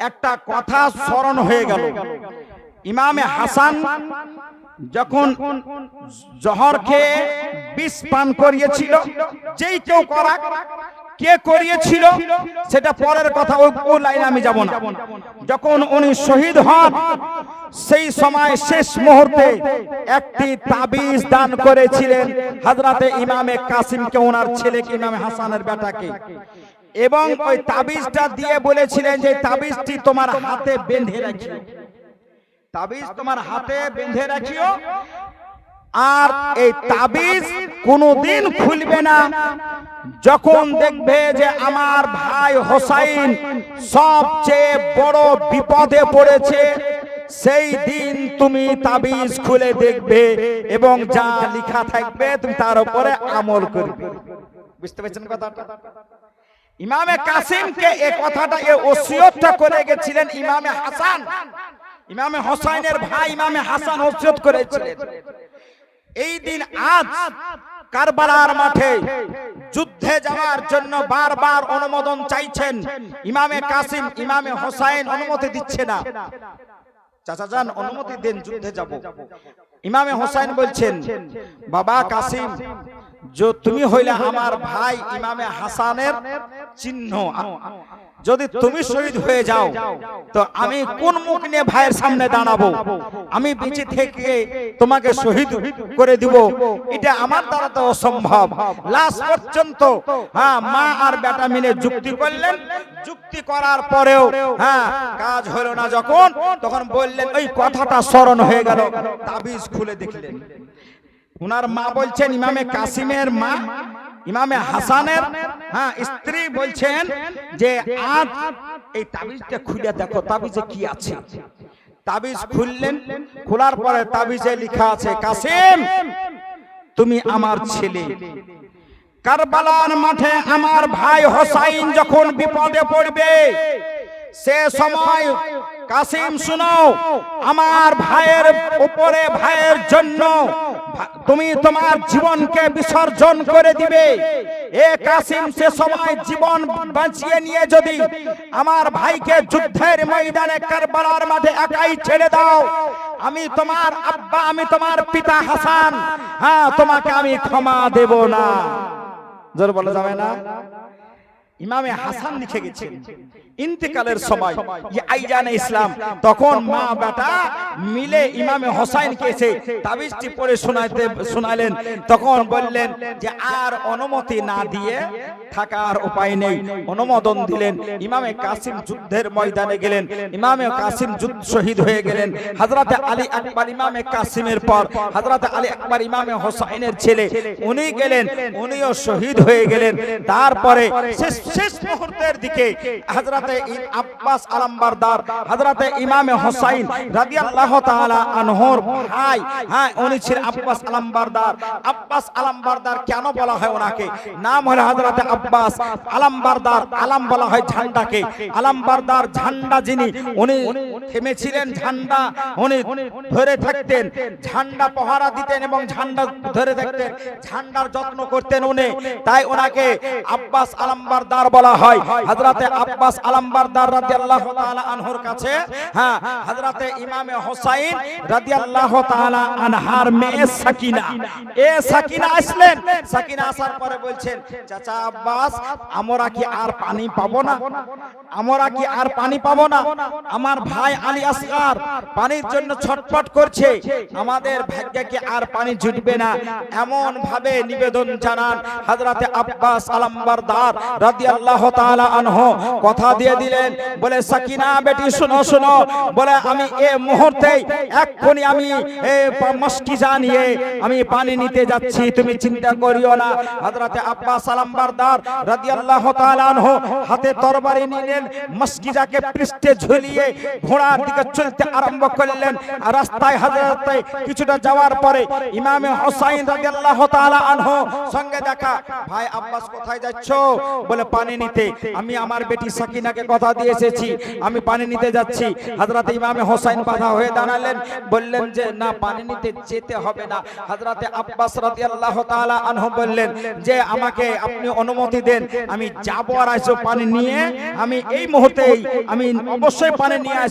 একটা কথা স্মরণ হয়ে গেল। ইমামে হাসান যখন জহর খেয়ে বিষ পান করিয়েছিল, যেই কেউ করা, কে করিয়েছিল সেটা পরের কথা, ওই লাইনে আমি যাব না। যখন উনি শহীদ হন, সেই সময় শেষ মুহূর্তে একটি তাবিজ দান করেছিলেন হযরতে ইমামে কাসিমকে, ওনার ছেলেকে, ইমামে হাসানের বেটাকে। এবং ওই তাবিজটা দিয়ে বলেছিলেন যে তাবিজটি তোমার হাতে বেঁধে রাখিও, তাবিজ তোমার হাতে বেঁধে রাখিও, আর এই তাবিজ কোনোদিন খুলবে না। যখন দেখবে যে আমার ভাই হোসাইন সবচেয়ে বড় বিপদে পড়েছে, সেই দিন তুমি তাবিজ খুলে দেখবে এবং যা লেখা থাকবে তুমি তার উপরে আমল করবে। বুঝতে পেরেছেন কথাটা? ইমামে কাসিমকে এই কথাটা, এই ওসিয়তটা করে গেছিলেন ইমামে হাসান। ইমামে হোসাইনের ভাই ইমামে হাসান ওসিয়ত করেছিলেন। এই দিন আজ কারবালার মাঠে যুদ্ধে যাওয়ার জন্য বারবার অনুমোদন চাইছেন ইমামে কাসিম। ইমামে হোসাইন অনুমতি দিচ্ছে না। চাচা যান, অনুমতি দেন, যুদ্ধে যাব। ইমামে হোসাইন বলছেন, বাবা কাসিম, যে তুমি হইলে আমার ভাই ইমামে হাসানের চিহ্ন, যদি তুমি শহীদ হয়ে যাও তো আমি কোন মুখ নিয়ে ভাইয়ের সামনে দাঁড়াবো? আমি বেঁচে থেকে তোমাকে শহীদ করে দিব, এটা আমার দ্বারা তো অসম্ভব। লাস্ট পর্যন্ত মা আর বেটা মিলে যুক্তি করলেন। যুক্তি করার পরেও কাজ হলো না যখন, তখন বললেন, ওই কথাটা স্মরণ হয়ে গেল, তাবিজ খুলে দেখলেন। উনার মা বলছেন, ইমামে কাসিমের মা ইমামে হাসানের স্ত্রী বলছেন যে আজ এই তাবিজটা খুলে দেখো, তাবিজে কি আছে। তাবিজ খুললেন। খোলার পরে তাবিজে লেখা আছে, কাসিম তুমি আমার ছেলে। কারবালার মাঠে আমার ভাই হোসাইন যখন বিপদে পড়বে, সে সময় কাসিম শুনো, আমার ভাইয়ের উপরে, ভাইয়ের জন্য তুমি তোমার জীবনকে বিসর্জন করে দিবে। এ কাসিম, সে সময় জীবন বাঁচিয়ে নিয়ে যদি আমার ভাইকে যুদ্ধের ময়দানে কারবালার মাঠে একাই ছেড়ে দাও, আমি তোমার আব্বা, আমি তোমার পিতা হাসান, তোমাকে আমি ক্ষমা দেব না। জোর বলা যাবে না? ইমামে হাসান লিখে গেছেন ইন্তেকালের সময়, আইজানে ইসলাম, তখন মা বেটা মিলে ইমামে হোসাইনকে এসে তাবিজটি পড়ে শোনালেন। তখন বললেন যে আর অনুমতি না দিয়ে থাকার উপায় নেই। অনুমোদন দিলেন। ইমামে কাসিম যুদ্ধের ময়দানে গেলেন। ইমামে কাসিম যুদ্ধ শহীদ হয়ে গেলেন। হযরতে আলী আকবর ইমামে কাসিমের পর, হযরতে আলী আকবর ইমামে হোসাইনের ছেলে, উনি গেলেন, উনিও শহীদ হয়ে গেলেন। তারপরে শেষ শেষ মুহূর্তের দিকে হযরতে আব্বাস আলমবরদার হযরতে ইমামে হোসাইন রাদিয়াল্লাহু তাআলা আনহুর ভাই, হ্যাঁ উনি ছিলেন আব্বাস আলমবরদার। আব্বাস আলমবরদার কেন বলা হয় ওনাকে? নাম হলো হযরতে আব্বাস আলমবরদার। আলম বলা হয় ঝান্ডাকে, আলমবরদার ঝান্ডা যিনি, উনি থেমেছিলেন ঝান্ডা উনি ধরে থাকতেন, ঝান্ডা পহরা দিতেন এবং ঝান্ডা ধরে থাকতেন, ঝান্ডার যত্ন করতেন উনি, তাই ওনাকে আব্বাস আলমবরদার বলা হয়। হযরতে আব্বাস আলমবরদার রাদিয়াল্লাহু তাআলা আনহুর কাছে, হ্যাঁ হযরতে ইমামে হোসাইন রাদিয়াল্লাহু তাআলা আনহার মেয়ে সাকিনা, সাকিনা আসলেন। সাকিনা আসার পরে বলছেন, চাচা আব্বাস, আমরা কি আর পানি পাবো না? আমরা কি আর পানি পাবো না? আমার ভাই আলী আসগার পানির জন্য ছটফট করছে, আমাদের ভাগ্যে কি আর পানি জুটবে না? এমন ভাবে নিবেদন জানান হযরতে আব্বাস আলমবরদার রাদিয়াল্লাহু তাআলা আনহু কথা দিয়ে দিলেন, বলে সাকিনা বেটি শুনো শুনো, বলে আমি এই মুহূর্তেই এক্ষুনি আমি মশকিজা নিয়ে আমি পানি নিতে যাচ্ছি, তুমি চিন্তা করিও না। হযরতে আব্বাস আলমবরদার রাদিয়াল্লাহু তাআলা আনহু হাতে তরবারি নিলেন, মশকিজাকে পৃষ্ঠে ঝুলিয়ে ঘোড়ার দিকে চলতে আরম্ভ করলেন। রাস্তায় হযরতে কিছুটা যাওয়ার পরে ইমামে হোসাইন রাদিয়াল্লাহু তাআলা আনহু সঙ্গে দেখা, ভাই আব্বাস কোথায় যাচ্ছো? বলে পানি নিতে। আমি আমার বেটি সাকিনাকে কথা দিয়ে এসেছি, আমি পানি নিতে যাচ্ছি। হযরতে ইমামে হোসাইন বাধা হয়ে দাঁড়ালেন, বললেন যে না, পানি নিতে যেতে হবে না। হযরতে আব্বাস রাদিয়াল্লাহু তাআলা আনহু বললেন যে আমাকে আপনি অনুমতি দেন, আমি যাব আর আসব পানি নিয়ে, আমি এই মুহূর্তেই আমি অবশ্যই পানি নিয়ে আসব।